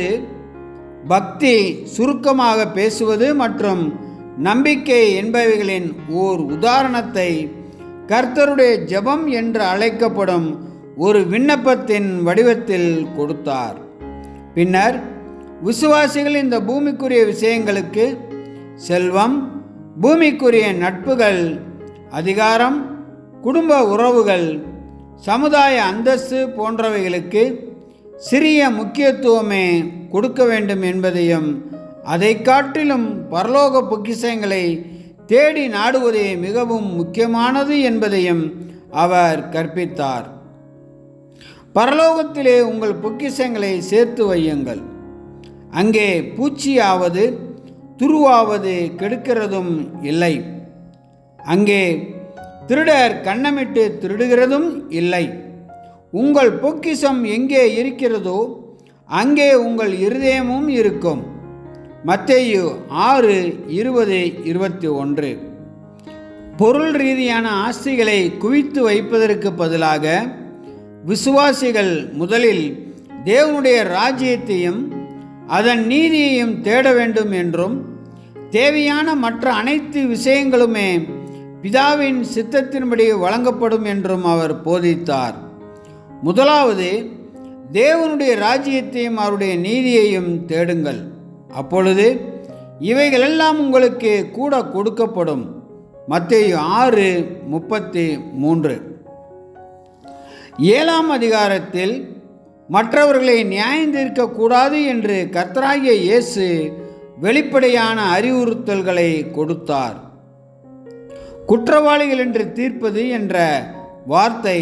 பக்தி, சுருக்கமாக பேசுவது மற்றும் நம்பிக்கை என்பவைகளின் ஓர் உதாரணத்தை கர்த்தருடைய ஜெபம் என்று அழைக்கப்படும் ஒரு விண்ணப்பத்தின் வடிவத்தில் கொடுத்தார். பின்னர் விசுவாசிகள் இந்த பூமிக்குரிய விஷயங்களுக்கு, செல்வம், பூமிக்குரிய நட்புகள், அதிகாரம், குடும்ப உறவுகள், சமுதாய அந்தஸ்து போன்றவைகளுக்கு சிறிய முக்கியத்துவமே கொடுக்க வேண்டும் என்பதையும், அதை காட்டிலும் பரலோக பொக்கிஷங்களை தேடி நாடுவதே மிகவும் முக்கியமானது என்பதையும் அவர் கற்பித்தார். பரலோகத்திலே உங்கள் பொக்கிஷங்களை சேர்த்து வையுங்கள். அங்கே பூச்சியாவது துருவாவது கெடுக்கிறதும் இல்லை. அங்கே திருடர் கன்னமிட்டு திருடுகிறதும் இல்லை. உங்கள் பொக்கிஷம் எங்கே இருக்கிறதோ அங்கே உங்கள் இருதயமும் இருக்கும். மத்தேயு 6:20-21. பொருள் ரீதியான ஆஸ்திகளை குவித்து வைப்பதற்கு பதிலாக விசுவாசிகள் முதலில் தேவனுடைய ராஜ்யத்தையும் அதன் நீதியையும் தேட வேண்டும் என்றும், தேவையான மற்ற அனைத்து விஷயங்களுமே பிதாவின் சித்தத்தின்படி வழங்கப்படும் என்றும் அவர் போதித்தார். முதலாவது தேவனுடைய ராஜ்யத்தையும் அவருடைய நீதியையும் தேடுங்கள், அப்பொழுது இவைகளெல்லாம் உங்களுக்கு கூட கொடுக்கப்படும். மத்தேயு 6:33. 7ஆம் அதிகாரத்தில் மற்றவர்களை நியாயந்தீர்க்கக்கூடாது என்று கர்த்தராகிய இயேசு வெளிப்படையான அறிவுறுத்தல்களை கொடுத்தார். குற்றவாளிகள் என்று தீர்ப்பது என்ற வார்த்தை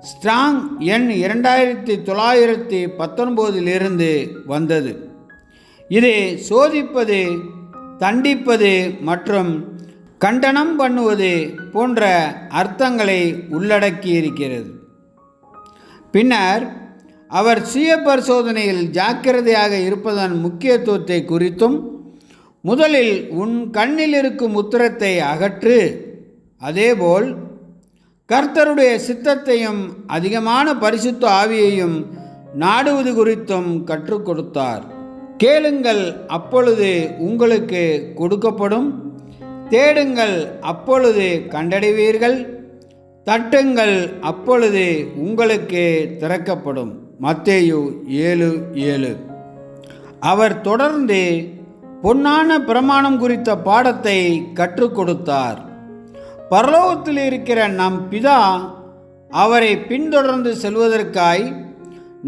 ஸ்ட்ராங் எண் 2919 வந்தது. இது சோதிப்பது, தண்டிப்பது மற்றும் கண்டனம் பண்ணுவது போன்ற அர்த்தங்களை உள்ளடக்கியிருக்கிறது. பின்னர் அவர் சுய பரிசோதனையில் ஜாக்கிரதையாக இருப்பதன் முக்கியத்துவத்தை குறித்தும், முதலில் உன் கண்ணில் இருக்கும் உத்திரத்தை அகற்று, அதேபோல் கர்த்தருடைய சித்தத்தையும் அதிகமான பரிசுத்த ஆவியையும் நாடுவது குறித்தும் கற்றுக் கொடுத்தார். கேளுங்கள், அப்பொழுது உங்களுக்கு கொடுக்கப்படும், தேடுங்கள், அப்பொழுது கண்டடைவீர்கள், தட்டுங்கள், அப்பொழுது உங்களுக்கு திறக்கப்படும். மத்தேயு 7:7. அவர் தொடர்ந்து பொன்னான பிரமாணம் குறித்த பாடத்தை கற்றுக் கொடுத்தார். பரலோகத்தில் இருக்கிற நம் பிதா அவரை பின்தொடர்ந்து செல்வதற்காய்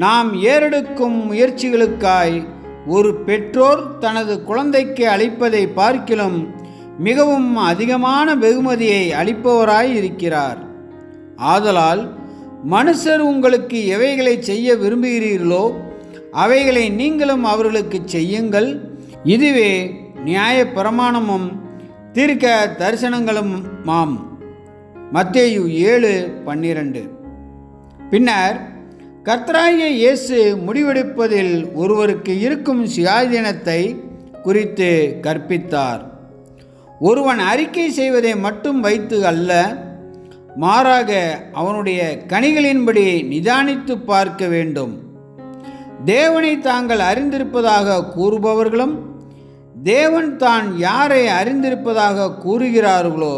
நாம் ஏறெடுக்கும் முயற்சிகளுக்காய் ஒரு பெற்றோர் தனது குழந்தைக்கு அளிப்பதை பார்க்கிலும் மிகவும் அதிகமான வெகுமதியை அளிப்பவராய் இருக்கிறார். ஆதலால் மனுஷர் உங்களுக்கு எவைகளை செய்ய விரும்புகிறீர்களோ அவைகளை நீங்களும் அவர்களுக்கு செய்யுங்கள். இதுவே நியாய பிரமாணமும் தீர்க்க தரிசனங்களும் மாம். மத்தேயு 7:12. பின்னர் கர்த்தராகிய இயேசு முடிவெடுப்பதில் ஒருவருக்கு இருக்கும் சுயாதீனத்தை குறித்து கற்பித்தார். ஒருவன் அறிக்கை செய்வதை மட்டும் வைத்து அல்ல, மாறாக அவனுடைய கனிகளின்படி நிதானித்து பார்க்க வேண்டும். தேவனை தாங்கள் அறிந்திருப்பதாக கூறுபவர்களும் தேவன் தான் யாரை அறிந்திருப்பதாக கூறுகிறார்களோ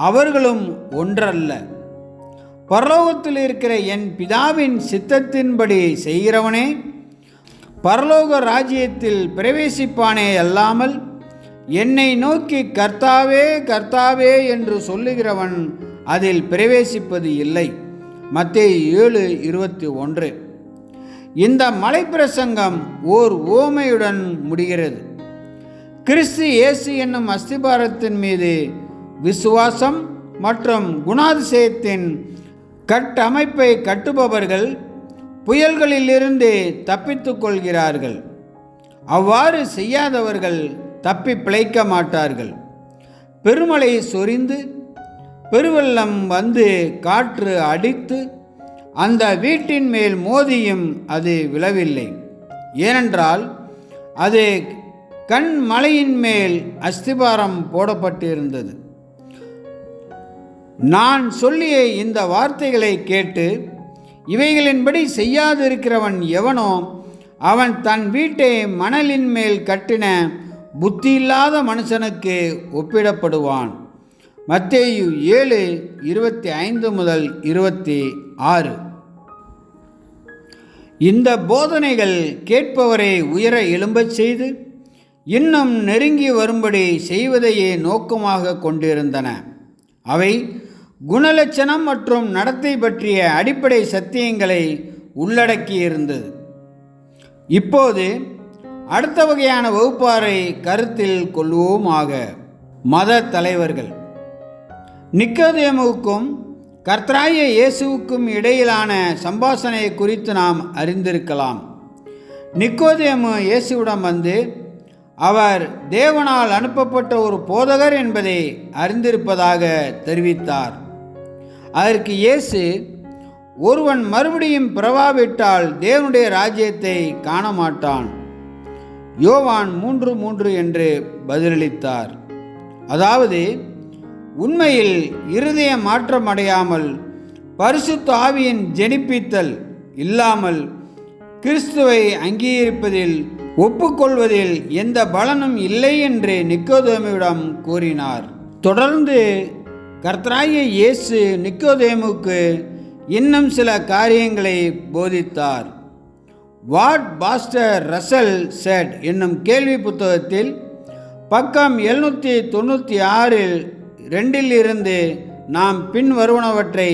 அவர்களும் ஒன்றல்ல. பரலோகத்தில் இருக்கிற என் பிதாவின் சித்தத்தின்படி செய்கிறவனே பரலோக ராஜ்யத்தில் பிரவேசிப்பானே அல்லாமல் என்னை நோக்கி கர்த்தாவே கர்த்தாவே என்று சொல்லுகிறவன் அதில் பிரவேசிப்பது இல்லை. மத்தேயு 7:21. இந்த மலைப்பிரசங்கம் ஓர் உவமையுடன் முடிகிறது. கிறிஸ்து இயேசு என்னும் அஸ்திபாரத்தின் மீது விசுவாசம் மற்றும் குணாதிசயத்தின் கட்டமைப்பை கட்டுபவர்கள் புயல்களிலிருந்து தப்பித்துக் கொள்கிறார்கள். அவ்வாறு செய்யாதவர்கள் தப்பி பிழைக்க மாட்டார்கள். பெருமழை சொரிந்து பெருவெள்ளம் வந்து காற்று அடித்து அந்த வீட்டின் மேல் மோதியும் அது விழவில்லை. ஏனென்றால் அது கண்மலையின் மேல் அஸ்திபாரம் போடப்பட்டிருந்தது. நான் சொல்லிய இந்த வார்த்தைகளை கேட்டு இவைகளின்படி செய்யாதிருக்கிறவன் எவனோ அவன் தன் வீட்டை மணலின் மேல் கட்டின புத்தியில்லாத மனுஷனுக்கு ஒப்பிடப்படுவான். மத்தேயு 7:25 முதல் 26. இந்த போதனைகள் கேட்பவரை உயர எழும்பச் செய்து இன்னும் நெருங்கி வரும்படி செய்வதையே நோக்கமாக கொண்டிருந்தன. அவை குணலட்சணம் மற்றும் நடத்தை பற்றிய அடிப்படை சத்தியங்களை உள்ளடக்கியிருந்தது. இப்போது அடுத்த வகையான வகுப்பாரை கருத்தில் கொள்வோமாக. மத தலைவர்கள். நிக்கோதேமுவுக்கும் கர்த்தராகிய இயேசுவுக்கும் இடையிலான சம்பாஷணையை குறித்து நாம் அறிந்திருக்கலாம். நிக்கோதேமு இயேசுவிடம் வந்து அவர் தேவனால் அனுப்பப்பட்ட ஒரு போதகர் என்பதை அறிந்திருப்பதாக தெரிவித்தார். அதற்கு இயேசு, ஒருவன் மறுபடியும் பிறவாவிட்டால் தேவனுடைய ராஜ்யத்தை காண மாட்டான். யோவான் 3:3 என்று பதிலளித்தார். அதாவது, உண்மையில் இருதய மாற்றமடையாமல் பரிசுத்த ஆவியின் ஜெனிப்பித்தல் இல்லாமல் கிறிஸ்துவை அங்கீகரிப்பதில் ஒப்புக்கொள்வதில் எந்த பலனும் இல்லை என்று நிக்கோதேமுவிடம் கூறினார். தொடர்ந்து கர்த்தராகிய இயேசு நிக்கோதேமுக்கு இன்னும் சில காரியங்களை போதித்தார். வாட் பாஸ்டர் ரசல் செட் என்னும் கேள்வி புத்தகத்தில் பக்கம் 796 நாம் பின்வருவனவற்றை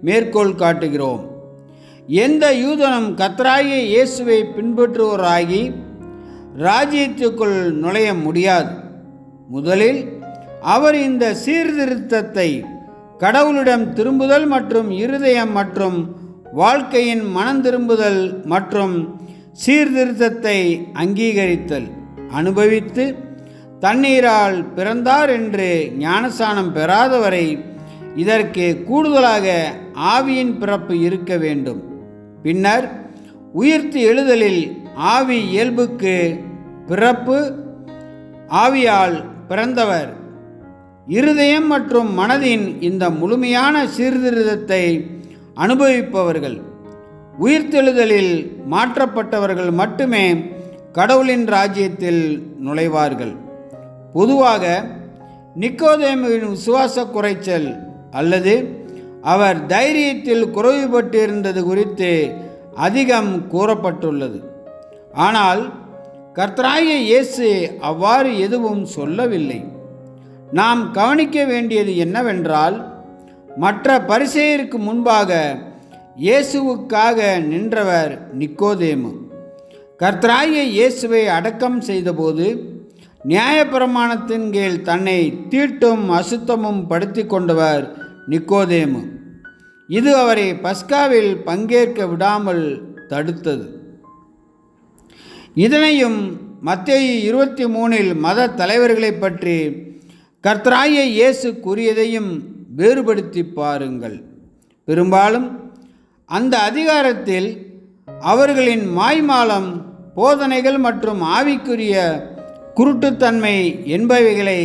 மேற்கோள் காட்டுகிறோம். எந்த யூதனும் கர்த்தராகிய இயேசுவை பின்பற்றுவோராகி ராஜ்யத்துக்குள் நுழைய முடியாது. முதலில் அவர் இந்த சீர்திருத்தத்தை கடவுளிடம் திரும்புதல் மற்றும் இருதயம் மற்றும் வாழ்க்கையின் மனம் திரும்புதல் மற்றும் சீர்திருத்தத்தை அங்கீகரித்தல் அனுபவித்து தண்ணீரால் பிறந்தார் என்று ஞானஸ்நானம் பெறாதவரை இதற்கு கூடுதலாக ஆவியின் பிறப்பு இருக்க வேண்டும். பின்னர் உயிர்த்து எழுதலில் ஆவி இயல்புக்கு பிறப்பு, ஆவியால் பிறந்தவர். இருதயம் மற்றும் மனதின் இந்த முழுமையான சீர்திருத்தத்தை அனுபவிப்பவர்கள், உயிர்த்தெழுதலில் மாற்றப்பட்டவர்கள் மட்டுமே கடவுளின் ராஜ்யத்தில் நுழைவார்கள். பொதுவாக நிக்கோதேமுவின் விசுவாச குறைச்சல் அல்லது அவர் தைரியத்தில் குறைவுபட்டிருந்தது குறித்து அதிகம் கூறப்பட்டுள்ளது. ஆனால் கர்த்தராகிய இயேசு அவ்வாறு எதுவும் சொல்லவில்லை. நாம் கவனிக்க வேண்டியது என்னவென்றால், மற்ற பரிசேயருக்கு முன்பாக இயேசுவுக்காக நின்றவர் நிக்கோதேமு. கர்த்தராகிய இயேசுவை அடக்கம் செய்தபோது நியாயப்பிரமாணத்தின் கீழ் தன்னை தீட்டும் அசுத்தமும் படுத்தி கொண்டவர் நிக்கோதேமு. இது அவரை பஸ்காவில் பங்கேற்க விடாமல் தடுத்தது. இதனையும் மத்தேயு 23 மத தலைவர்களை பற்றி கர்த்தராகிய இயேசு கூறியதையும் வேறுபடுத்தி பாருங்கள். பெரும்பாலும் அந்த அதிகாரத்தில் அவர்களின் மாய்மாலம், போதனைகள் மற்றும் ஆவிக்குரிய குருட்டுத்தன்மை என்பவைகளை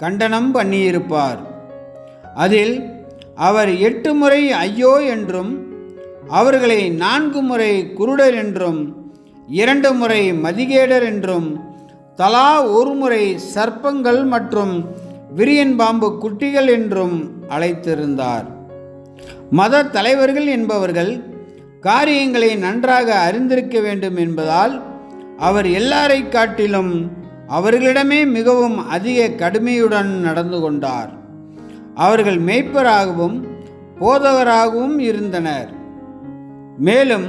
கண்டனம் பண்ணியிருப்பார். அதில் அவர் 8 முறை ஐயோ என்றும், அவர்களை 4 முறை குருடர் என்றும், 2 முறை மதிகேடர் என்றும், தலா 1 முறை சர்ப்பங்கள் மற்றும் விரியன் பாம்பு குட்டிகள் என்றும் அழைத்திருந்தார். மத தலைவர்கள் என்பவர்கள் காரியங்களை நன்றாக அறிந்திருக்க வேண்டும் என்பதால் அவர் எல்லாரை காட்டிலும் அவர்களிடமே மிகவும் அதிக கடுமையுடன் நடந்து கொண்டார். அவர்கள் மேய்ப்பராகவும் போதகராகவும் இருந்தனர். மேலும்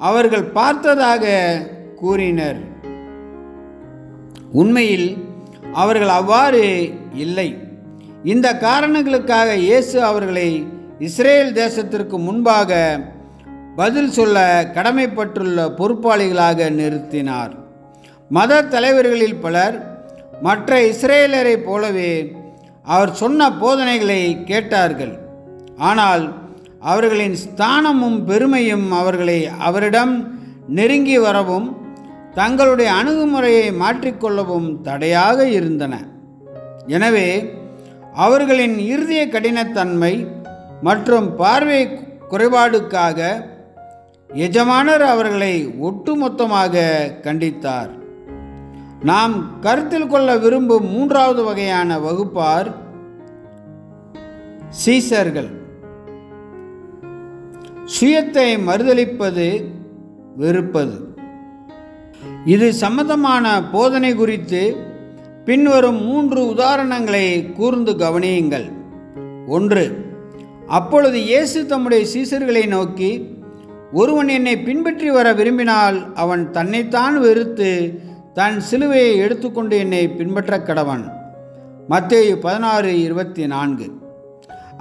அவர்கள் பார்த்ததாக கூறினர். உண்மையில் அவர்கள் அவ்வாறு இல்லை. இந்த காரணங்களுக்காக இயேசு அவர்களை இஸ்ரேல் தேசத்திற்கு முன்பாக பதில் சொல்ல கடமைப்பட்டுள்ள பொறுப்பாளிகளாக நிறுத்தினார். மத தலைவர்களில் பலர் மற்ற இஸ்ரேலரைப் போலவே அவர் சொன்ன போதனைகளை கேட்டார்கள். ஆனால் அவர்களின் ஸ்தானமும் பெருமையும் அவர்களை அவரிடம் நெருங்கி வரவும் தங்களுடைய அணுகுமுறையை மாற்றிக்கொள்ளவும் தடையாக இருந்தன. எனவே அவர்களின் இருதய கடினத்தன்மை மற்றும் பார்வை குறைபாடுக்காக எஜமானர் அவர்களை ஒட்டுமொத்தமாக கண்டித்தார். நாம் கருத்தில் கொள்ள விரும்பும் மூன்றாவது வகையான வகுப்பார் சீசர்கள். சுயத்தை மறுதலிப்பது, வெறுப்பது. இது சம்பந்தமான போதனை குறித்து பின்வரும் 3 உதாரணங்களை கூர்ந்து கவனியுங்கள். 1. அப்பொழுது இயேசு தம்முடைய சீசர்களை நோக்கி, ஒருவன் என்னை பின்பற்றி வர விரும்பினால் அவன் தன்னைத்தான் வெறுத்து தன் சிலுவையை எடுத்துக்கொண்டு என்னை பின்பற்ற கடவன். மத்தேயு 16:24.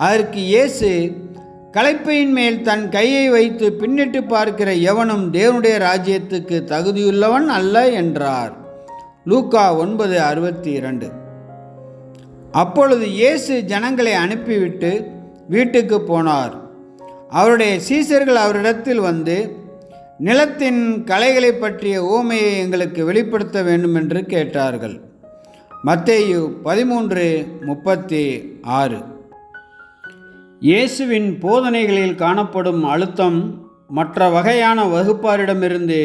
அதற்கு இயேசு, களைப்பையின் மேல் தன் கையை வைத்து பின்னிட்டு பார்க்கிற எவனும் தேவனுடைய ராஜ்யத்துக்கு தகுதியுள்ளவன் அல்ல என்றார். லூக்கா 9:62. அப்பொழுது இயேசு ஜனங்களை அனுப்பிவிட்டு வீட்டுக்கு போனார். அவருடைய சீசர்கள் அவரிடத்தில் வந்து, நிலத்தின் களைகளை பற்றிய உவமையை எங்களுக்கு வெளிப்படுத்த வேண்டும் என்று கேட்டார்கள். மத்தேயு 13:36. இயேசுவின் போதனைகளில் காணப்படும் அழுத்தம் மற்ற வகையான வகுப்பாரிடமிருந்து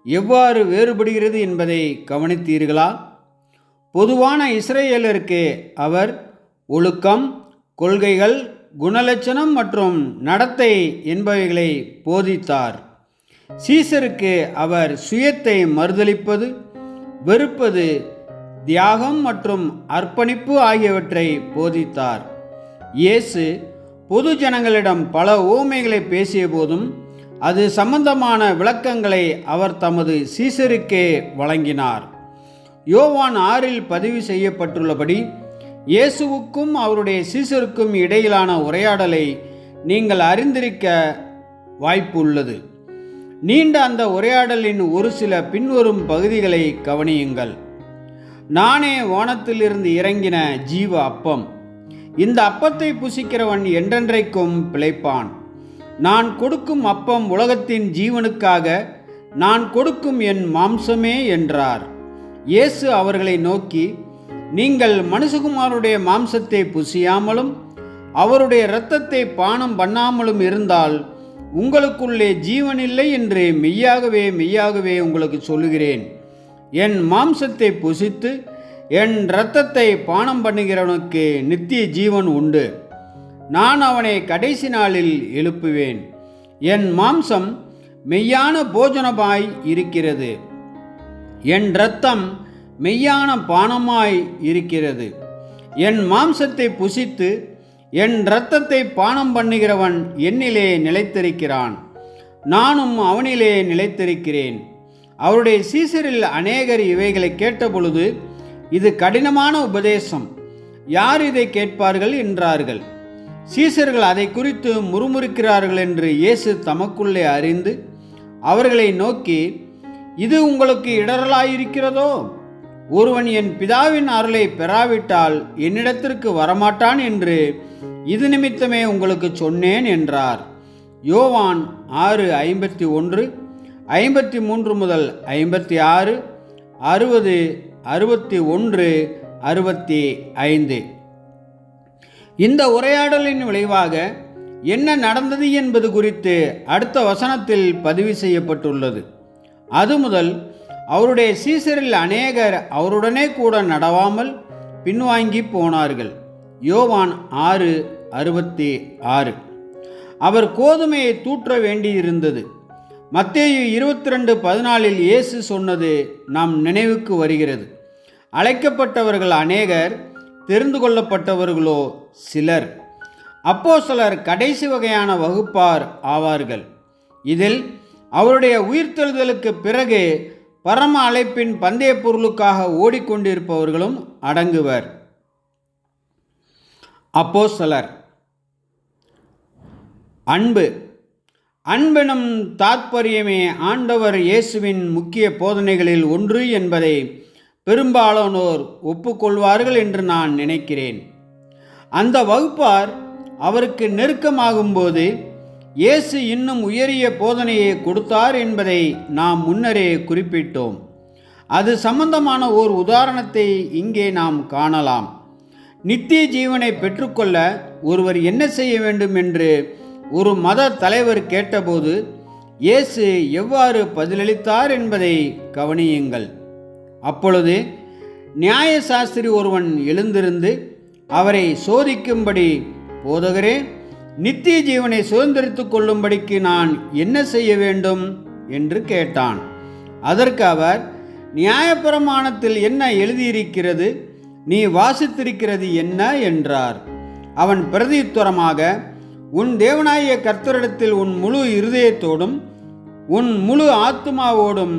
எவ்வாறு வேறுபடுகிறது என்பதை கவனித்தீர்களா? பொதுவான இஸ்ரேலருக்கு அவர் ஒழுக்கம், கொள்கைகள், குணலட்சணம் மற்றும் நடத்தை என்பவைகளை போதித்தார். சீசருக்கு அவர் சுயத்தை மறுதலிப்பது, வெறுப்பது, தியாகம் மற்றும் அர்ப்பணிப்பு ஆகியவற்றை போதித்தார். இயேசு பொது ஜனங்களிடம் பல உவமைகளை பேசிய போதும் அது சம்பந்தமான விளக்கங்களை அவர் தமது சீசருக்கே வழங்கினார். யோவான் 6 பதிவு செய்யப்பட்டுள்ளபடி இயேசுவுக்கும் அவருடைய சீசருக்கும் இடையிலான உரையாடலை நீங்கள் அறிந்திருக்க வாய்ப்பு உள்ளது. நீண்ட அந்த உரையாடலின் ஒரு சில பின்வரும் பகுதிகளை கவனியுங்கள். நானே வானத்திலிருந்து இறங்கின ஜீவ அப்பம். இந்த அப்பத்தை புசிக்கிறவன் என்றென்றைக்கும் பிழைப்பான். நான் கொடுக்கும் அப்பம் உலகத்தின் ஜீவனுக்காக நான் கொடுக்கும் என் மாம்சமே என்றார். இயேசு அவர்களை நோக்கி, நீங்கள் மனுஷகுமாரனுடைய மாம்சத்தை புசியாமலும் அவருடைய இரத்தத்தை பானம் பண்ணாமலும் இருந்தால் உங்களுக்குள்ளே ஜீவனில்லை என்று மெய்யாகவே மெய்யாகவே உங்களுக்கு சொல்லுகிறேன். என் மாம்சத்தை புசித்து என் இரத்தத்தை பானம் பண்ணுகிறவனுக்கு நித்திய ஜீவன் உண்டு. நான் அவனை கடைசி நாளில் எழுப்புவேன். என் மாம்சம் மெய்யான போஜனமாய் இருக்கிறது, என் இரத்தம் மெய்யான பானமாய் இருக்கிறது. என் மாம்சத்தை புசித்து என் இரத்தத்தை பானம் பண்ணுகிறவன் என்னிலே நிலைத்திருக்கிறான், நானும் அவனிலே நிலைத்திருக்கிறேன். அவருடைய சீசரில் அநேகர் இவைகளை கேட்டபொழுது, இது கடினமான உபதேசம், யார் இதை கேட்பார்கள் என்றார்கள். சீசர்கள் அதை குறித்து முறுமுறுக்கிறார்கள் என்று இயேசு தமக்குள்ளே அறிந்து அவர்களை நோக்கி, இது உங்களுக்கு இடரலாயிருக்கிறதோ? ஒருவன் என் பிதாவின் அருளை பெறாவிட்டால் என்னிடத்திற்கு வரமாட்டான் என்று இது நிமித்தமே உங்களுக்கு சொன்னேன் என்றார். யோவான் 6:51, 53 முதல் 56, 60, 61, 65. இந்த உரையாடலின் விளைவாக என்ன நடந்தது என்பது குறித்து அடுத்த வசனத்தில் பதிவு செய்யப்பட்டுள்ளது. அது முதல் அவருடைய சீசரில் அநேகர் அவருடனே கூட நடவாமல் பின்வாங்கி போனார்கள். யோவான் 6:66. அவர் கோதுமையை தூற்ற வேண்டியிருந்தது. மத்தேயு 22:14 இயேசு சொன்னது நாம் நினைவுக்கு வருகிறது. அழைக்கப்பட்டவர்கள் அநேகர், தெரிந்து கொள்ளப்பட்டவர்களோ சிலர். அப்போஸ்தலர் கடைசி வகையான வகுப்பார் ஆவார்கள். இதில் அவருடைய உயிர்த்தெழுதலுக்கு பிறகு பரம அழைப்பின் பந்தய பொருளுக்காக ஓடிக்கொண்டிருப்பவர்களும் அடங்குவர். அப்போஸ்தலர். அன்பெனும் தாத்பரியமே ஆண்டவர் இயேசுவின் முக்கிய போதனைகளில் ஒன்று என்பதை பெரும்பாலானோர் ஒப்புக்கொள்வார்கள் என்று நான் நினைக்கிறேன். அந்த வகுப்பார் அவருக்கு நெருக்கமாகும்போது இயேசு இன்னும் உயரிய போதனையை கொடுத்தார் என்பதை நாம் முன்னரே குறிப்பிட்டோம். அது சம்பந்தமான ஓர் உதாரணத்தை இங்கே நாம் காணலாம். நித்திய ஜீவனை பெற்றுக்கொள்ள ஒருவர் என்ன செய்ய வேண்டும் என்று ஒரு மத தலைவர் கேட்டபோது இயேசு எவ்வாறு பதிலளித்தார் என்பதை கவனியுங்கள். அப்பொழுது நியாயசாஸ்திரி ஒருவன் எழுந்திருந்து அவரை சோதிக்கும்படி, போதகரே, நித்திய ஜீவனை சுதந்திரித்து கொள்ளும்படிக்கு நான் என்ன செய்ய வேண்டும் என்று கேட்டான். அதற்கு அவர், நியாயப்பிரமாணத்தில் என்ன எழுதியிருக்கிறது, நீ வாசித்திருக்கிறது என்ன என்றார். அவன் பிரதியுத்தரமாக, உன் தேவனாகிய கர்த்தரிடத்தில் உன் முழு இருதயத்தோடும் உன் முழு ஆத்துமாவோடும்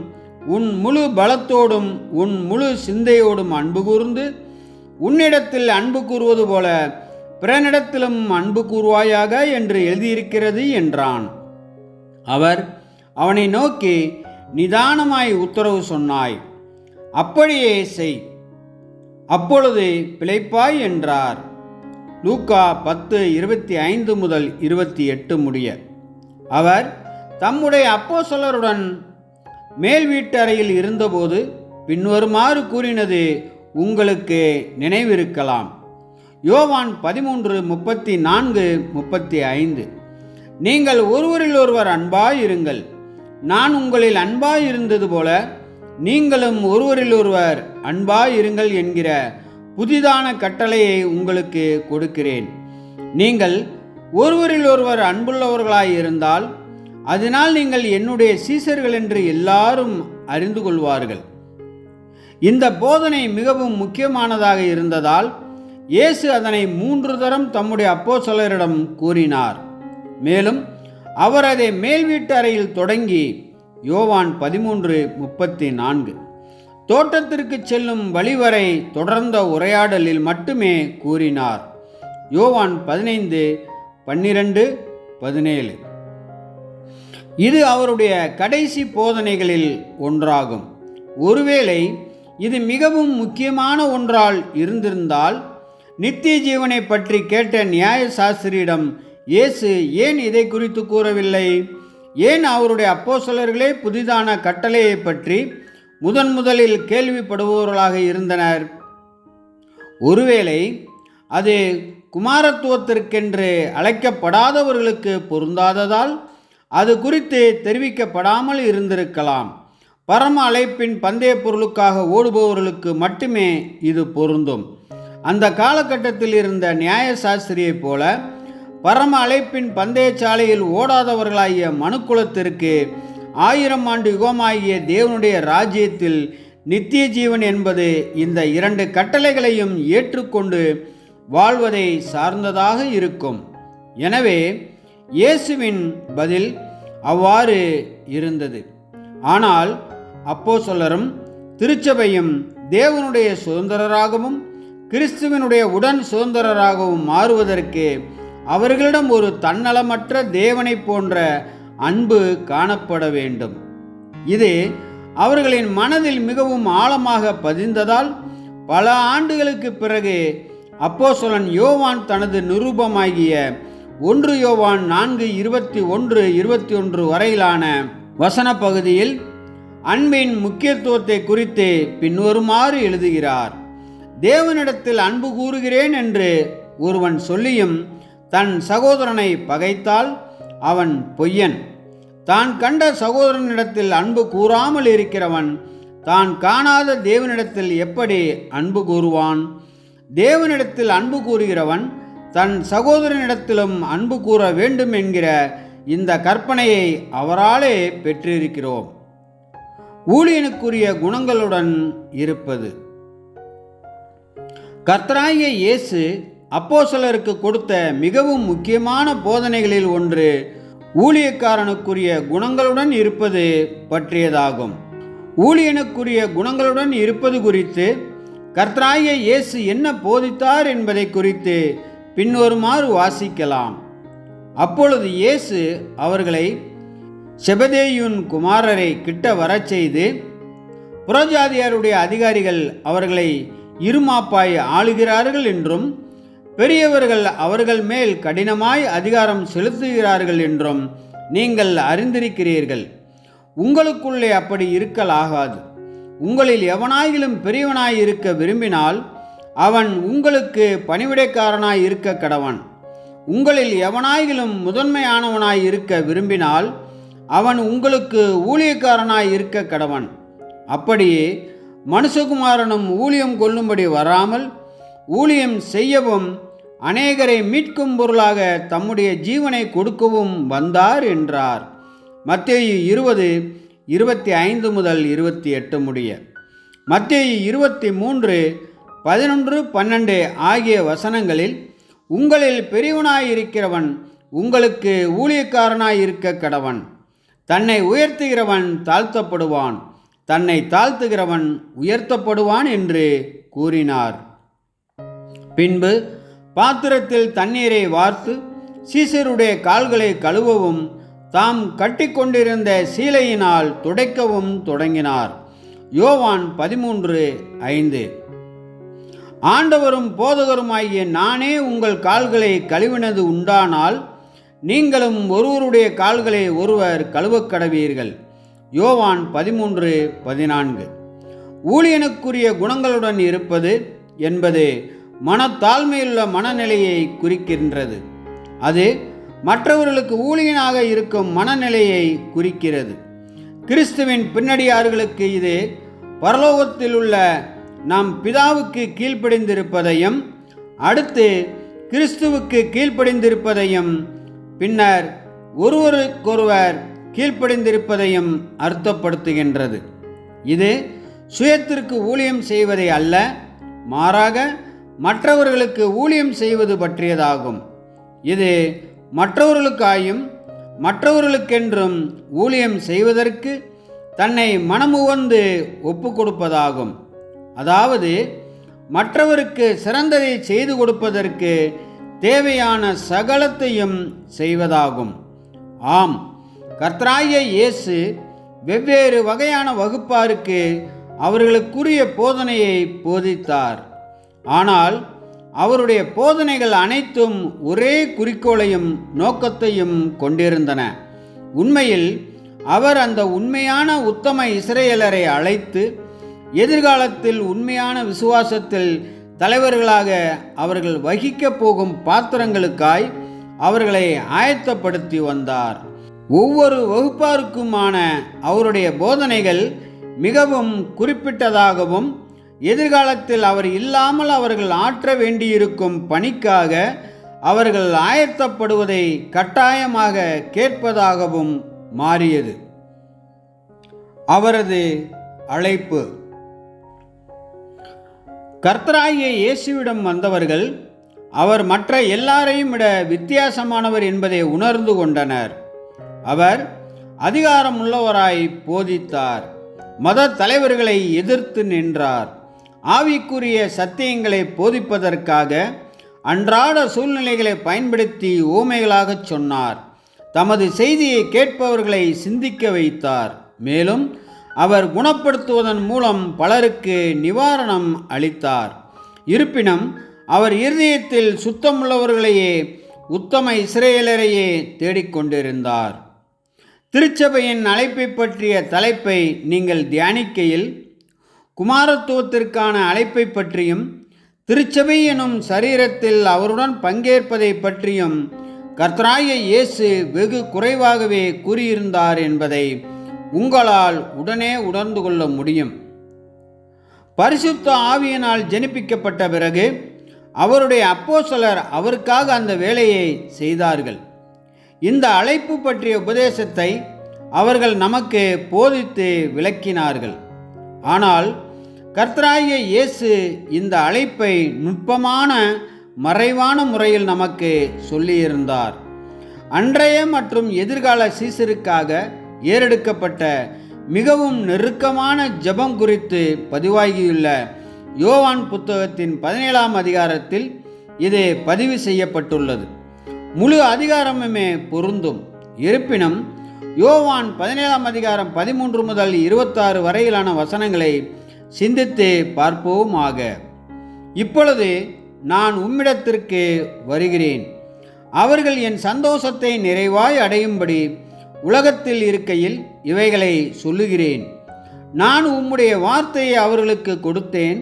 உன் முழு பலத்தோடும் உன் முழு சிந்தையோடும் அன்பு கூர்ந்து உன்னிடத்தில் அன்பு கூறுவது போல பிறனிடத்திலும் அன்பு கூறுவாயாக என்று எழுதியிருக்கிறது என்றான். அவர் அவனை நோக்கி, நிதானமாய் உத்தரவு சொன்னாய், அப்படியே செய், அப்பொழுது பிழைப்பாய் என்றார். லூக்கா 10:25 முதல் 28 முடிய. அவர் தம்முடைய அப்போஸ்தலருடன் மேல் வீட்டு அறையில் இருந்தபோது பின்வருமாறு கூறினது உங்களுக்கு நினைவிருக்கலாம். யோவான் 13:34-35. நீங்கள் ஒருவரில் ஒருவர் அன்பாயிருங்கள். நான் உங்களில் அன்பாயிருந்தது போல நீங்களும் ஒருவரில் ஒருவர் அன்பாயிருங்கள் என்கிற புதிதான கட்டளையை உங்களுக்கு கொடுக்கிறேன். நீங்கள் ஒருவரில் ஒருவர் அன்புள்ளவர்களாய் இருந்தால் அதனால் நீங்கள் என்னுடைய சீசர்கள் என்று எல்லாரும் அறிந்து கொள்வார்கள். இந்த போதனை மிகவும் முக்கியமானதாக இருந்ததால் இயேசு அதனை 3 தரம் தம்முடைய அப்போஸ்தலரிடம் கூறினார். மேலும் அவர் அதை மேல் வீட்டு அறையில் தொடங்கி யோவான் 13:34 தோட்டத்திற்கு செல்லும் வழிவரை தொடர்ந்த உரையாடலில் மட்டுமே கூறினார். யோவான் 15:12-17. இது அவருடைய கடைசி போதனைகளில் ஒன்றாகும். ஒருவேளை இது மிகவும் முக்கியமான ஒன்றால் இருந்திருந்தால் நித்திய ஜீவனை பற்றி கேட்ட நியாயசாஸ்திரியிடம் இயேசு ஏன் இதை குறித்து கூறவில்லை? ஏன் அவருடைய அப்போஸ்தலர்களே புதிதான கட்டளையை பற்றி முதலில் கேள்விப்படுபவர்களாக இருந்தனர்? ஒருவேளை அது குமாரத்துவத்திற்கென்று அழைக்கப்படாதவர்களுக்கு பொருந்தாததால் அது குறித்து தெரிவிக்கப்படாமல் இருந்திருக்கலாம். பரம அழைப்பின் பந்தய பொருளுக்காக ஓடுபவர்களுக்கு மட்டுமே இது பொருந்தும். அந்த காலகட்டத்தில் இருந்த நியாயசாஸ்திரியைப் போல பரம அழைப்பின் பந்தயச்சாலையில் ஓடாதவர்களாகிய மனுக்குலத்திற்கு 1000 ஆண்டு யுகமாகிய தேவனுடைய ராஜ்யத்தில் நித்திய ஜீவன் என்பது இந்த 2 கட்டளைகளையும் ஏற்றுக்கொண்டு வாழ்வதை சார்ந்ததாக இருக்கும். எனவே இயேசுவின் பதில் அவ்வாறு இருந்தது. ஆனால் அப்போஸ்தலரும் திருச்சபையும் தேவனுடைய சுதந்திரராகவும் கிறிஸ்துவனுடைய உடன் சுதந்திரராகவும் மாறுவதற்கு அவர்களிடம் ஒரு தன்னலமற்ற தேவனை போன்ற அன்பு காணப்பட வேண்டும். இது அவர்களின் மனதில் மிகவும் ஆழமாக பதிந்ததால் பல ஆண்டுகளுக்கு பிறகு அப்போஸ்தலன் யோவான் தனது நிருபமாகிய 1 யோவான் 4:21-21 வரையிலான வசன பகுதியில் அன்பின் முக்கியத்துவத்தை குறித்து பின்வருமாறு எழுதுகிறார். தேவனிடத்தில் அன்பு கூறுகிறேன் என்று ஒருவன் சொல்லியும் தன் சகோதரனை பகைத்தால் அவன் பொய்யன். தான் கண்ட சகோதரனிடத்தில் அன்பு கூறாமல் இருக்கிறவன் தான் காணாத தேவனிடத்தில் எப்படி அன்பு கூறுவான்? தேவனிடத்தில் அன்பு கூறுகிறவன் தன் சகோதரனிடத்திலும் அன்பு கூற வேண்டும் என்கிற இந்த கற்பனையை அவராலே பெற்றிருக்கிறோம். ஊழியனுக்குரிய குணங்களுடன் இருப்பது. கர்த்தராகிய இயேசு அப்போஸ்தலருக்கு கொடுத்த மிகவும் முக்கியமான போதனைகளில் ஒன்று ஊழியக்காரனுக்குரிய குணங்களுடன் இருப்பது பற்றியதாகும். ஊழியனுக்குரிய குணங்களுடன் இருப்பது குறித்து கர்த்தராகிய இயேசு என்ன போதித்தார் என்பதை குறித்து பின்வருமாறு வாசிக்கலாம். அப்பொழுது இயேசு அவர்களை செபதேயுன் குமாரரை கிட்ட வரச் செய்து, புறஜாதியாருடைய அதிகாரிகள் அவர்களை இருமாப்பாய் ஆளுகிறார்கள் என்றும் பெரியவர்கள் அவர்கள் மேல் கடினமாய் அதிகாரம் செலுத்துகிறார்கள் என்றும் நீங்கள் அறிந்திருக்கிறீர்கள். உங்களுக்குள்ளே அப்படி இருக்கலாகாது. உங்களில் எவனாயிலும் பெரியவனாய் இருக்க விரும்பினால் அவன் உங்களுக்கு பணிவிடைக்காரனாய் இருக்க கடவன். உங்களில் எவனாயிலும் முதன்மையானவனாய் இருக்க விரும்பினால் அவன் உங்களுக்கு ஊழியக்காரனாய் இருக்க கடவன். அப்படியே மனுஷகுமாரனும் ஊழியம் கொள்ளும்படி வராமல் ஊழியம் செய்யவும் அநேகரை மீட்கும் பொருளாக தம்முடைய ஜீவனை கொடுக்கவும் வந்தார் என்றார். மத்தேயு 20:25 முதல் 28 முடிய. மத்தேயு 23:11-12 ஆகிய வசனங்களில், உங்களில் பெரியவனாயிருக்கிறவன் உங்களுக்கு ஊழியக்காரனாயிருக்க கடவன். தன்னை உயர்த்துகிறவன் தாழ்த்தப்படுவான், தன்னை தாழ்த்துகிறவன் உயர்த்தப்படுவான் என்று கூறினார். பின்பு பாத்திரத்தில் தண்ணீரை வார்த்து சீசருடைய கால்களை கழுவவும் தாம் கட்டிக்கொண்டிருந்த சீலையினால் துடைக்கவும் தொடங்கினார். யோவான் 13:5. ஆண்டவரும் போதகருமாகிய நானே உங்கள் கால்களை கழுவினது உண்டானால் நீங்களும் ஒருவருடைய கால்களை ஒருவர் கழுவக் கடவீர்கள். யோவான் 13:14. ஊழியனுக்குரிய குணங்களுடன் இருப்பது என்பது மனத்தாழ்மையுள்ள மனநிலையை குறிக்கின்றது. அது மற்றவர்களுக்கு ஊழியனாக இருக்கும் மனநிலையை குறிக்கிறது. கிறிஸ்துவின் பின்னடியார்களுக்கு இது பரலோகத்தில் உள்ள நம் பிதாவுக்கு கீழ்ப்படிந்திருப்பதையும், அடுத்து கிறிஸ்துவுக்கு கீழ்ப்படிந்திருப்பதையும், பின்னர் ஒருவருக்கொருவர் கீழ்ப்படிந்திருப்பதையும் அர்த்தப்படுத்துகின்றது. இது சுயத்திற்கு ஊழியம் செய்வதை அல்ல, மாறாக மற்றவர்களுக்கு ஊழியம் செய்வது பற்றியதாகும். இது மற்றவர்களுக்காயும் மற்றவர்களுக்கென்றும் ஊழியம் செய்வதற்கு தன்னை மனமுவந்து ஒப்பு கொடுப்பதாகும். அதாவது மற்றவருக்கு சிறந்ததை செய்து கொடுப்பதற்கு தேவையான சகலத்தையும் செய்வதாகும். ஆம், கர்த்தராகிய இயேசு வெவ்வேறு வகையான வகுப்பாருக்கு அவர்களுக்குரிய போதனையை போதித்தார். ஆனால் அவருடைய போதனைகள் அனைத்தும் ஒரே குறிக்கோளையும் நோக்கத்தையும் கொண்டிருந்தன. உண்மையில் அவர் அந்த உண்மையான உத்தம இஸ்ரவேலரை அழைத்து எதிர்காலத்தில் உண்மையான விசுவாசத்தில் தலைவர்களாக அவர்கள் வகிக்கப் போகும் பாத்திரங்களுக்காய் அவர்களை ஆயத்தப்படுத்தி வந்தார். ஒவ்வொரு வகுப்பாருக்குமான அவருடைய போதனைகள் மிகவும் குறிப்பிட்டதாகவும், எதிர்காலத்தில் அவர் இல்லாமல் அவர்கள் ஆற்ற வேண்டியிருக்கும் பணிக்காக அவர்கள் ஆயத்தப்படுவதை கட்டாயமாக கேட்பதாகவும் மாறியது. அவரது அழைப்பு. கர்த்தராகிய இயேசுவிடம் வந்தவர்கள் அவர் மற்ற எல்லாரையும் விட வித்தியாசமானவர் என்பதை உணர்ந்து கொண்டனர். அவர் அதிகாரமுள்ளவராய் போதித்தார், மத தலைவர்களை எதிர்த்து நின்றார், ஆவிக்குரிய சத்தியங்களை போதிப்பதற்காக அன்றாட சூழ்நிலைகளை பயன்படுத்தி ஊமைகளாகச் சொன்னார். தமது செய்தியை கேட்பவர்களை சிந்திக்க வைத்தார். மேலும் அவர் குணப்படுத்துவதன் மூலம் பலருக்கு நிவாரணம் அளித்தார். இருப்பினும் அவர் இருதயத்தில் சுத்தமுள்ளவர்களையே, உத்தம இஸ்ரவேலரையே தேடிக்கொண்டிருந்தார். திருச்சபையின் அழைப்பை பற்றிய தலைப்பை நீங்கள் தியானிக்கையில் குமாரத்துவத்திற்கான அழைப்பை பற்றியும் திருச்சபை எனும் சரீரத்தில் அவருடன் பங்கேற்பதை பற்றியும் கர்த்தராகிய இயேசு வெகு குறைவாகவே கூறியிருந்தார் என்பதை உங்களால் உடனே உணர்ந்து கொள்ள முடியும். பரிசுத்த ஆவியினால் ஜெனிப்பிக்கப்பட்ட பிறகு அவருடைய அப்போஸ்தலர் அவருக்காக அந்த வேலையை செய்தார்கள். இந்த அழைப்பு பற்றிய உபதேசத்தை அவர்கள் நமக்கு போதித்து விளக்கினார்கள். ஆனால் கர்த்தராகிய இயேசு இந்த அழைப்பை நுட்பமான மறைவான முறையில் நமக்கு சொல்லியிருந்தார். அன்றைய மற்றும் எதிர்கால சீசருக்காக ஏறெடுக்கப்பட்ட மிகவும் நெருக்கமான ஜெபம் குறித்து பதிவாகியுள்ள யோவான் புத்தகத்தின் 17ஆம் அதிகாரத்தில் இது பதிவு செய்யப்பட்டுள்ளது. முழு அதிகாரமுமே பொருந்தும். இருப்பினும் யோவான் 17ஆம் அதிகாரம் 13 முதல் 26 வரையிலான வசனங்களை சிந்தித்து பார்ப்போமாக. இப்பொழுது நான் உம்மிடத்திற்கு வருகிறேன். அவர்கள் என் சந்தோஷத்தை நிறைவாய் அடையும்படி உலகத்தில் இருக்கையில் இவைகளை சொல்லுகிறேன். நான் உம்முடைய வார்த்தையை அவர்களுக்கு கொடுத்தேன்.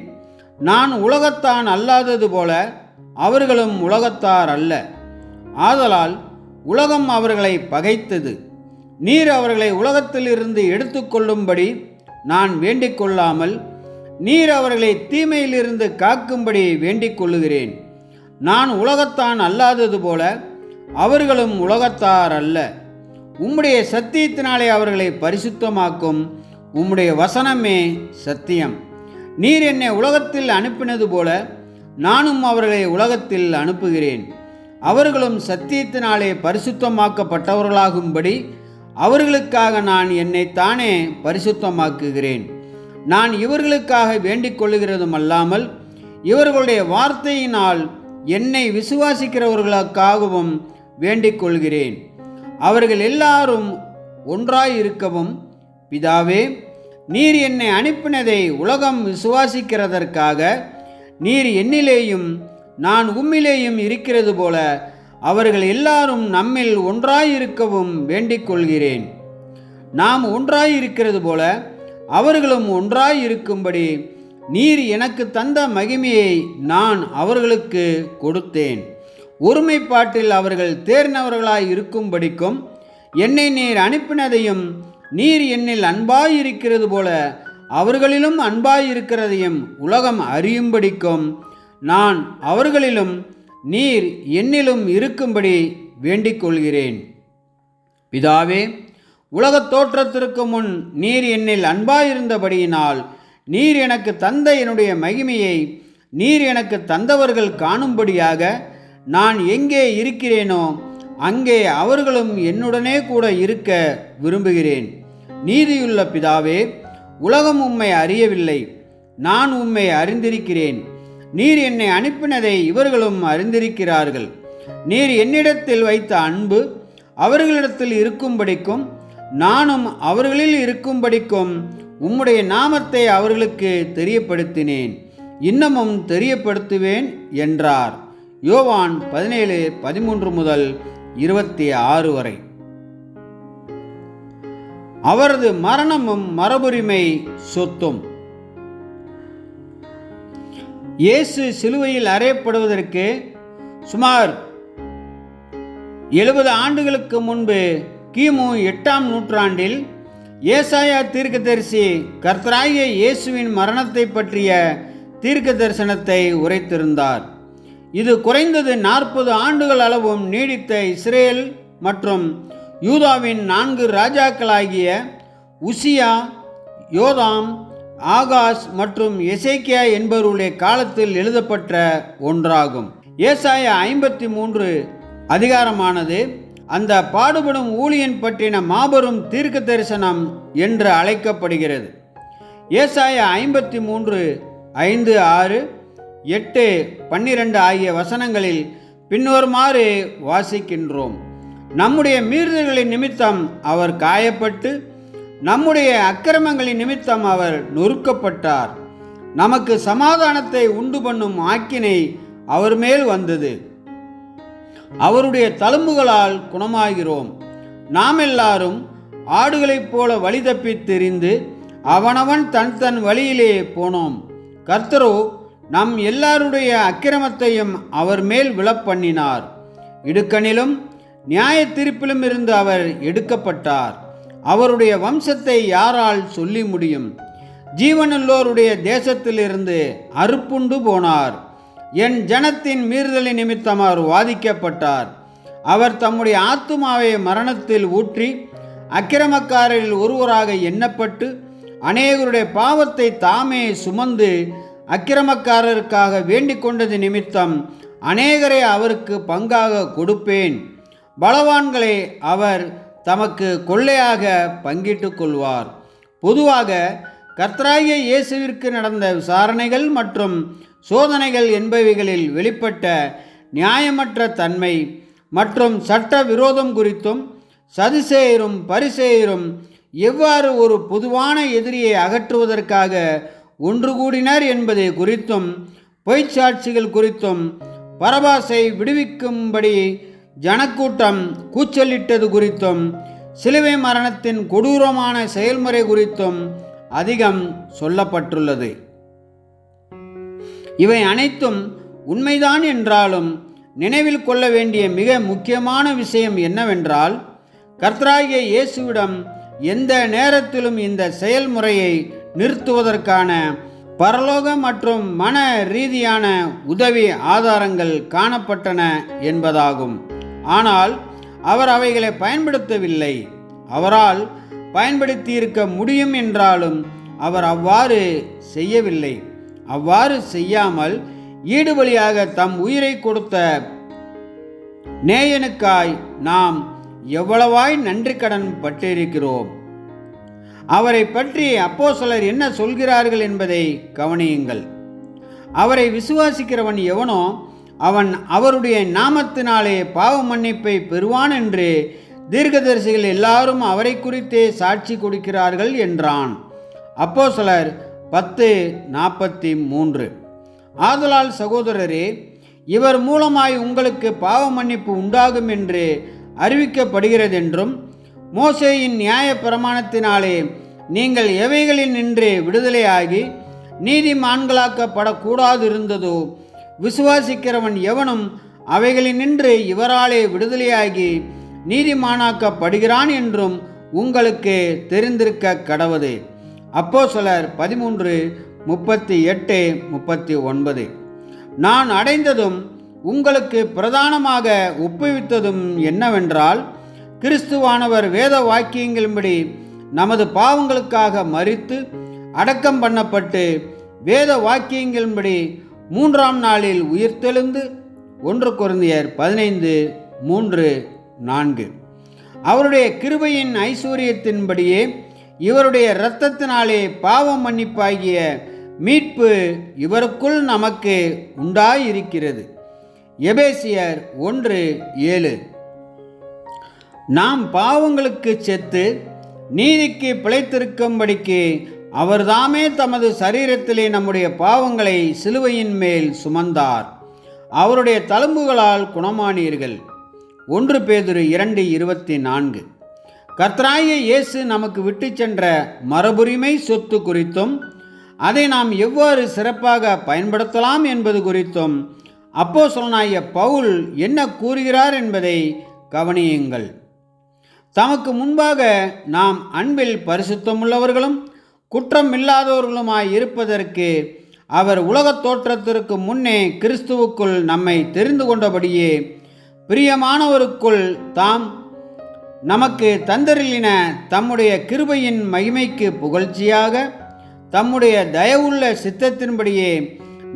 நான் உலகத்தான் அல்லாதது போல அவர்களும் உலகத்தார் அல்ல. ஆதலால் உலகம் அவர்களை பகைத்தது. நீர் அவர்களை உலகத்திலிருந்து எடுத்துக்கொள்ளும்படி நான் வேண்டிக் கொள்ளாமல் நீர் அவர்களை தீமையிலிருந்து காக்கும்படி வேண்டிக் கொள்ளுகிறேன். நான் உலகத்தான் அல்லாதது போல அவர்களும் உலகத்தார் அல்ல. உம்முடைய சத்தியத்தினாலே அவர்களை பரிசுத்தமாக்கும். உம்முடைய வசனமே சத்தியம். நீர் என்னை உலகத்தில் அனுப்பினது போல நானும் அவர்களை உலகத்தில் அனுப்புகிறேன். அவர்களும் சத்தியத்தினாலே பரிசுத்தமாக்கப்பட்டவர்களாகும்படி அவர்களுக்காக நான் என்னைத்தானே பரிசுத்தமாக்குகிறேன். நான் இவர்களுக்காக வேண்டிக் கொள்ளுகிறதும் அல்லாமல் இவர்களுடைய வார்த்தையினால் என்னை விசுவாசிக்கிறவர்களுக்காகவும் வேண்டிக் கொள்கிறேன். அவர்கள் எல்லாரும் ஒன்றாயிருக்கவும், பிதாவே, நீர் என்னை அனுப்பினதை உலகம் விசுவாசிக்கிறதற்காக நீர் என்னிலேயும் நான் உம்மிலேயும் இருக்கிறது போல அவர்கள் எல்லாரும் நம்மில் ஒன்றாயிருக்கவும் வேண்டிக் கொள்கிறேன். நாம் ஒன்றாயிருக்கிறது போல அவர்களும் ஒன்றாயிருக்கும்படி நீர் எனக்கு தந்த மகிமையை நான் அவர்களுக்கு கொடுத்தேன். ஒருமைப்பாட்டில் அவர்கள் தேர்ந்தவர்களாய் இருக்கும்படிக்கும் என்னை நீர் அனுப்பினதையும் நீர் என்னில் அன்பாயிருக்கிறது போல அவர்களிலும் அன்பாயிருக்கிறதையும் உலகம் அறியும்படிக்கும் நான் அவர்களிலும் நீர் என்னிலும் இருக்கும்படி வேண்டிக் கொள்கிறேன். பிதாவே, உலகத் தோற்றத்திற்கு முன் நீர் என்னில் அன்பாயிருந்தபடியினால் நீர் எனக்கு தந்த என்னுடைய மகிமையை நீர் எனக்கு தந்தவர்கள் காணும்படியாக நான் எங்கே இருக்கிறேனோ அங்கே அவர்களும் என்னுடனே கூட இருக்க விரும்புகிறேன். நீதியுள்ள பிதாவே, உலகம் உம்மை அறியவில்லை, நான் உம்மை அறிந்திருக்கிறேன். நீர் என்னை அனுப்பினதை இவர்களும் அறிந்திருக்கிறார்கள். நீர் என்னிடத்தில் வைத்த அன்பு அவர்களிடத்தில் இருக்கும்படிக்கும் நானும் அவர்களில் இருக்கும்படிக்கும் உம்முடைய நாமத்தை அவர்களுக்கு தெரியப்படுத்தினேன், இன்னமும் தெரியப்படுத்துவேன் என்றார். யோவான் 17:13 முதல் 26 வரை. அவரது மரணமும் மரபுரிமை சொத்தும். இயேசு சிலுவையில் அறையப்படுவதற்கு சுமார் 70 ஆண்டுகளுக்கு முன்பு கிமு 8ஆம் நூற்றாண்டில் ஏசாயா தீர்க்கதரிசி கர்த்தராகிய இயேசுவின் மரணத்தை பற்றிய தீர்க்க தரிசனத்தை உரைத்திருந்தார். இது குறைந்தது 40 ஆண்டுகள் அளவும் நீடித்த இஸ்ரேல் மற்றும் யூதாவின் 4 ராஜாக்களாகிய உசியா, யோதாம், ஆகாஸ் மற்றும் எசேக்கியா என்பவருடைய காலத்தில் எழுதப்பட்ட ஒன்றாகும். ஏசாயா 53 அதிகாரமானது அந்த பாடுபடும் ஊழியன் பற்றின மாபெரும் தீர்க்க தரிசனம் என்று அழைக்கப்படுகிறது. ஏசாயா 53:5, 6, 8, 12 ஆகிய வசனங்களில் பின்வருமாறு வாசிக்கின்றோம். நம்முடைய மீறுதல்களின் நிமித்தம் அவர் காயப்பட்டு நம்முடைய அக்கிரமங்களின் நிமித்தம் அவர் நொறுக்கப்பட்டார். நமக்கு சமாதானத்தை உண்டு பண்ணும் ஆக்கினை அவர் மேல் வந்தது. அவருடைய தழும்புகளால் குணமாகிறோம். நாம் எல்லாரும் ஆடுகளைப் போல வழி தப்பித் திரிந்து அவனவன் தன் தன் வழியிலே போனோம். கர்த்தரோ நம் எல்லாருடைய அக்கிரமத்தையும் அவர் மேல் விழப்பண்ணினார். இடுக்கணிலும் நியாய தீர்ப்பிலும் இருந்து அவர் எடுக்கப்பட்டார். அவருடைய வம்சத்தை யாரால் சொல்லி முடியும்? ஜீவனுள்ளோருடைய தேசத்திலிருந்து அறுப்புண்டு போனார். என் ஜனத்தின் மீறுதலின் நிமித்தம் அவர் வாதிக்கப்பட்டார். அவர் தம்முடைய ஆத்துமாவை மரணத்தில் ஊற்றி அக்கிரமக்காரரில் ஒருவராக எண்ணப்பட்டு அநேகருடைய பாவத்தை தாமே சுமந்து அக்கிரமக்காரருக்காக வேண்டிக் கொண்டது நிமித்தம் அநேகரை அவருக்கு பங்காக கொடுப்பேன். பலவான்களை அவர் தமக்கு கொள்ளையாக பங்கிட்டு கொள்வார். பொதுவாக கர்த்தராகிய இயேசுவிற்கு நடந்த விசாரணைகள் மற்றும் சோதனைகள் என்பவைகளில் வெளிப்பட்ட நியாயமற்ற தன்மை மற்றும் சட்ட விரோதம் குறித்தும் சதுசேயரும் பரிசேயரும் எவ்வாறு ஒரு பொதுவான எதிரியை அகற்றுவதற்காக ஒன்று கூடினர் என்பது குறித்தும் பொய்ச்சாட்சிகள் குறித்தும் பரபாசை விடுவிக்கும்படி ஜனக்கூட்டம் கூச்சலிட்டது குறித்தும் சிலுவை மரணத்தின் கொடூரமான செயல்முறை குறித்தும் அதிகம் சொல்லப்பட்டுள்ளது. இவை அனைத்தும் உண்மைதான் என்றாலும் நினைவில் கொள்ள வேண்டிய மிக முக்கியமான விஷயம் என்னவென்றால், கர்த்தராகிய இயேசுவிடம் எந்த நேரத்திலும் இந்த செயல்முறையை நிறுத்துவதற்கான பரலோக மற்றும் மன ரீதியான உதவி ஆதாரங்கள் காணப்பட்டன என்பதாகும். ஆனால் அவர் அவைகளை பயன்படுத்தவில்லை. அவரால் பயன்படுத்தியிருக்க முடியும் என்றாலும் அவர் அவ்வாறு செய்யவில்லை. அவ்வாறு செய்யாமல் ஈடுபலியாக தம் உயிரை கொடுத்த நேயனுக்காய் நாம் எவ்வளவாய் நன்றி கடன் பட்டிருக்கிறோம். அவரை பற்றி அப்போஸ்தலர் என்ன சொல்கிறார்கள் என்பதை கவனியுங்கள். அவரை விசுவாசிக்கிறவன் எவனோ அவன் அவருடைய நாமத்தினாலே பாவ மன்னிப்பை பெறுவான் என்று தீர்க்கதரிசிகள் எல்லாரும் அவரை குறித்தே சாட்சி கொடுக்கிறார்கள் என்றான். அப்போஸ்தலர் 10:43. ஆதலால் சகோதரரே, இவர் மூலமாய் உங்களுக்கு பாவ மன்னிப்பு உண்டாகும் என்று அறிவிக்கப்படுகிறதென்றும், மோசேயின் நியாய பிரமாணத்தினாலே நீங்கள் எவைகளில் நின்று விடுதலையாகி நீதிமான்களாக்கப்படக்கூடாது இருந்ததோ, விசுவாசிக்கிறவன் எவனும் அவைகளில் நின்று இவராலே விடுதலையாகி நீதிமானாக்கப்படுகிறான் என்றும் உங்களுக்கு தெரிந்திருக்க கடவது. அப்போஸ்தலர் 13:38-39. நான் அடைந்ததும் உங்களுக்கு பிரதானமாக ஒப்புவித்ததும் என்னவென்றால், கிறிஸ்துவானவர் வேத வாக்கியங்களின்படி நமது பாவங்களுக்காக மரித்து அடக்கம் பண்ணப்பட்டு வேத வாக்கியங்களின்படி 3ஆம் நாளில் உயிர்த்தெழுந்து 1 கொரிந்தியர் 15:3-4 அவருடைய கிருபையின் ஐஸ்வர்யத்தின்படியே இவருடைய இரத்தத்தினாலே பாவ மன்னிப்பாகிய மீட்பு இவருக்குள் நமக்கு உண்டாயிருக்கிறது. எபேசியர் 1:7. நாம் பாவங்களுக்கு செத்து நீதிக்கு பிழைத்திருக்கும்படிக்கு அவர்தாமே தமது சரீரத்திலே நம்முடைய பாவங்களை சிலுவையின் மேல் சுமந்தார். அவருடைய தழும்புகளால் குணமானீர்கள். 1 பேதுரு 2:24. கர்த்தராகிய இயேசு நமக்கு விட்டு சென்ற மரபுரிமை சொத்து குறித்தும் அதை நாம் எவ்வாறு சிறப்பாக பயன்படுத்தலாம் என்பது குறித்தும் அப்போஸ்தலனாகிய பவுல் என்ன கூறுகிறார் என்பதை கவனியுங்கள். தமக்கு முன்பாக நாம் அன்பில் பரிசுத்தமுள்ளவர்களும் குற்றமில்லாதவர்களுமாய் இருப்பதற்கு அவர் உலகத் தோற்றத்திற்கு முன்னே கிறிஸ்துவுக்குள் நம்மை தெரிந்து கொண்டபடியே பிரியமானவருக்குள் தாம் நமக்கு தந்தருளின தம்முடைய கிருபையின் மகிமைக்கு புகழ்ச்சியாக தம்முடைய தயவுள்ள சித்தத்தின்படியே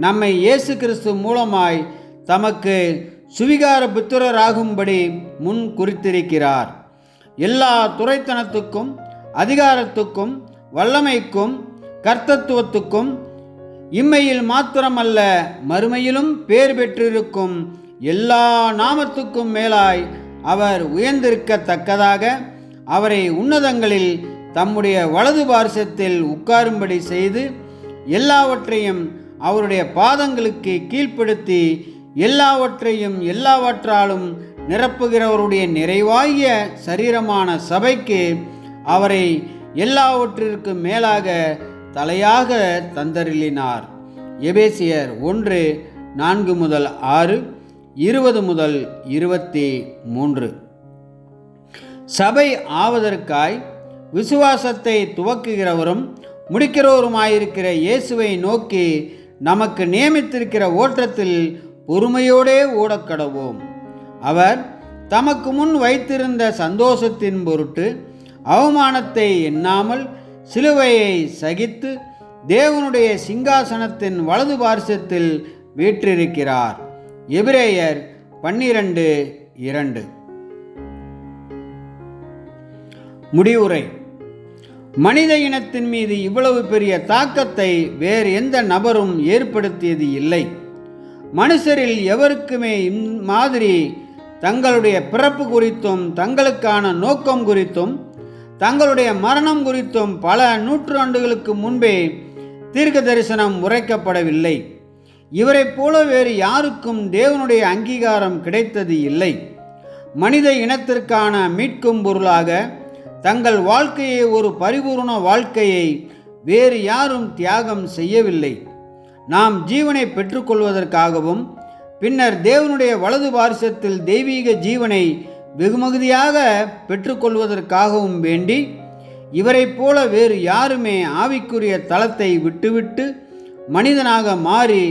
நம்மை இயேசு கிறிஸ்து மூலமாய் தமக்கு சுவிகார புத்திரராகும்படி முன் குறித்திருக்கிறார். எல்லா துரைத்தனத்துக்கும் அதிகாரத்துக்கும் வல்லமைக்கும் கர்த்தத்துவத்துக்கும் இம்மையில் மாத்திரமல்ல மறுமையிலும் பேர் பெற்றிருக்கும் எல்லா நாமத்துக்கும் மேலாய் அவர் உயர்ந்திருக்கத்தக்கதாக அவரை உன்னதங்களில் தம்முடைய வலது பார்சத்தில் உட்காரும்படி செய்து எல்லாவற்றையும் அவருடைய பாதங்களுக்கு கீழ்ப்படுத்தி எல்லாவற்றையும் எல்லாவற்றாலும் நிரப்புகிறவருடைய நிறைவாகிய சரீரமான சபைக்கு அவரை எல்லாவற்றிற்கு மேலாக தலையாக தந்தருளினார். எபேசியர் 1:4-6, 20-23. சபை ஆவதற்காய் விசுவாசத்தை துவக்குகிறவரும் முடிக்கிறவருமாயிருக்கிற இயேசுவை நோக்கி நமக்கு நியமித்திருக்கிற ஓட்டத்தில் பொறுமையோடே ஓடக்கடவோம். அவர் தமக்கு முன் வைத்திருந்த சந்தோஷத்தின் பொருட்டு அவமானத்தை எண்ணாமல் சிலுவையை சகித்து தேவனுடைய சிங்காசனத்தின் வலது பார்சத்தில் வீற்றிருக்கிறார். எபிரேயர் 12:2. முடிவுரை. மனித இனத்தின் மீது இவ்வளவு பெரிய தாக்கத்தை வேறு எந்த நபரும் ஏற்படுத்தியது இல்லை. மனுஷரில் எவருக்குமே இம்மாதிரி தங்களுடைய பிறப்பு குறித்தும் தங்களுக்கான நோக்கம் குறித்தும் தங்களுடைய மரணம் குறித்தும் பல நூற்றாண்டுகளுக்கு முன்பே தீர்க்க தரிசனம் உரைக்கப்படவில்லை. இவரைப் போல வேறு யாருக்கும் தேவனுடைய அங்கீகாரம் கிடைத்தது இல்லை. மனித இனத்திற்கான மீட்கும் பொருளாக தங்கள் வாழ்க்கையை, ஒரு பரிபூர்ண வாழ்க்கையை வேறு யாரும் தியாகம் செய்யவில்லை. நாம் ஜீவனை பெற்றுக்கொள்வதற்காகவும் பின்னர் தேவனுடைய வலது பார்சத்தில் தெய்வீக ஜீவனை வெகுமதியாக பெற்றுக்கொள்வதற்காகவும் வேண்டி இவரைப் போல வேறு யாருமே ஆவிக்குரிய தளத்தை விட்டுவிட்டு மனிதனாக மாறி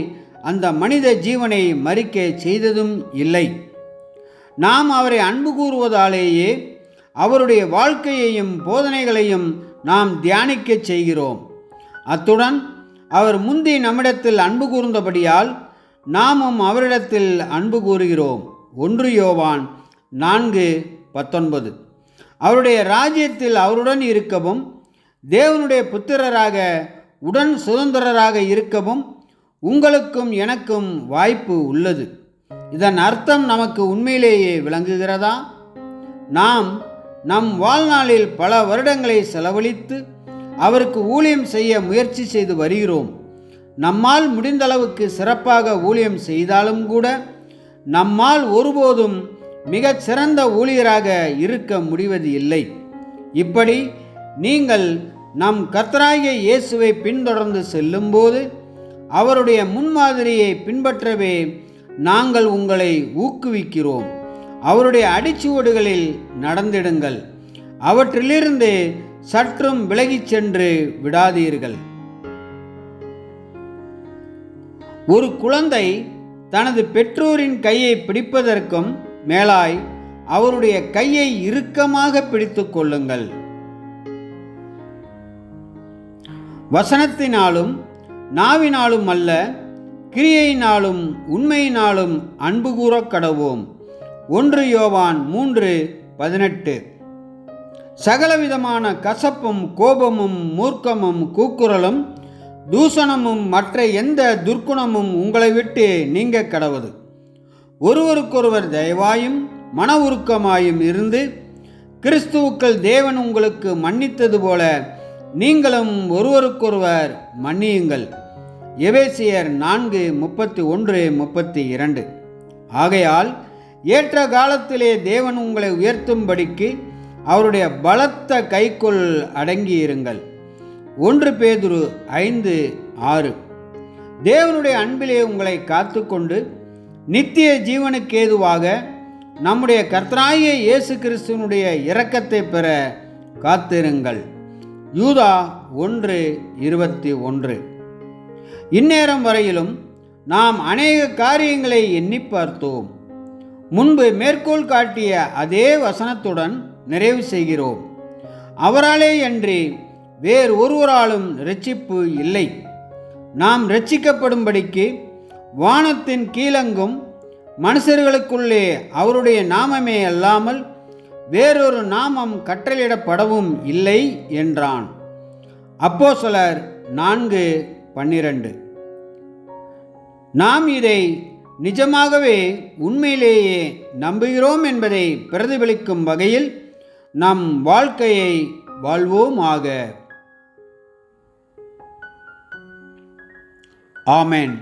அந்த மனித ஜீவனை மறிக்க செய்ததும் இல்லை. நாம் அவரை அன்பு கூறுவதாலேயே அவருடைய வாழ்க்கையையும் போதனைகளையும் நாம் தியானிக்க செய்கிறோம். அத்துடன் அவர் முந்தி நம்மிடத்தில் அன்பு கூர்ந்தபடியால் நாமும் அவரிடத்தில் அன்பு கூறுகிறோம். 1 யோவான் 4:19. அவருடைய ராஜ்யத்தில் அவருடன் இருக்கவும் தேவனுடைய புத்திரராக உடன் சுதந்திரராக இருக்கவும் உங்களுக்கும் எனக்கும் வாய்ப்பு உள்ளது. இதன் அர்த்தம் நமக்கு உண்மையிலேயே விளங்குகிறதா? நாம் நம் வாழ்நாளில் பல வருடங்களை செலவழித்து அவருக்கு ஊழியம் செய்ய முயற்சி செய்து வருகிறோம். நம்மால் முடிந்தளவுக்கு சிறப்பாக ஊழியம் செய்தாலும் கூட நம்மால் ஒருபோதும் மிகச் சிறந்த ஊழியராக இருக்க முடிவது இல்லை. இப்படி நீங்கள் நம் கர்த்தராகிய இயேசுவை பின்தொடர்ந்து செல்லும்போது அவருடைய முன்மாதிரியை பின்பற்றவே நாங்கள் உங்களை ஊக்குவிக்கிறோம். அவருடைய அடிச்சுவடுகளில் நடந்திடுங்கள். அவற்றிலிருந்து சற்றும் விலகிச் சென்று விடாதீர்கள். ஒரு குழந்தை தனது பெற்றோரின் கையை பிடிப்பதற்கும் மேலாய் அவருடைய கையை இறுக்கமாக பிடித்து கொள்ளுங்கள். வசனத்தினாலும் நாவினாலும் அல்ல, கிரியையினாலும் உண்மையினாலும் அன்பு கூற கடவோம். 1 யோவான் 3:18. சகலவிதமான கசப்பும் கோபமும் மூர்க்கமும் கூக்குரலும் தூஷணமும் மற்ற எந்த துர்க்குணமும் உங்களை விட்டு நீங்க கடவது. ஒருவருக்கொருவர் தயவாயும் மன உருக்கமாயும் இருந்து கிறிஸ்துவுக்குள் தேவன் உங்களுக்கு மன்னித்தது போல நீங்களும் ஒருவருக்கொருவர் மன்னியுங்கள். எபேசியர் 4:31-32. ஆகையால் ஏற்ற காலத்திலே தேவன் உங்களை உயர்த்தும்படிக்கு அவருடைய பலத்த கைக்குள் அடங்கியிருங்கள். 1 பேதுரு 5:6. தேவனுடைய அன்பிலே உங்களை காத்துக்கொண்டு நித்திய ஜீவனுக்கேதுவாக நம்முடைய கர்த்தராகிய இயேசு கிறிஸ்துவனுடைய இரக்கத்தை பெற காத்திருங்கள். யூதா 1:21. இந்நேரம் வரையிலும் நாம் அநேக காரியங்களை எண்ணி பார்த்தோம். முன்பு மேற்கோள் காட்டிய அதே வசனத்துடன் நிறைவு செய்கிறோம். அவராலே அன்றி வேறு ஒருவராலும் இரட்சிப்பு இல்லை. நாம் இரட்சிக்கப்படும்படிக்கு வானத்தின் கீழெங்கும் மனுஷர்களுக்குள்ளே அவருடைய நாமமே அல்லாமல் வேறொரு நாமம் கட்டளையிடப்படவும் இல்லை என்றான். அப்போஸ்தலர் 4:12. நாம் இதை நிஜமாகவே உண்மையிலேயே நம்புகிறோம் என்பதை பிரதிபலிக்கும் வகையில் நம் வாழ்க்கையை வாழ்வோமாக. ஆமென்.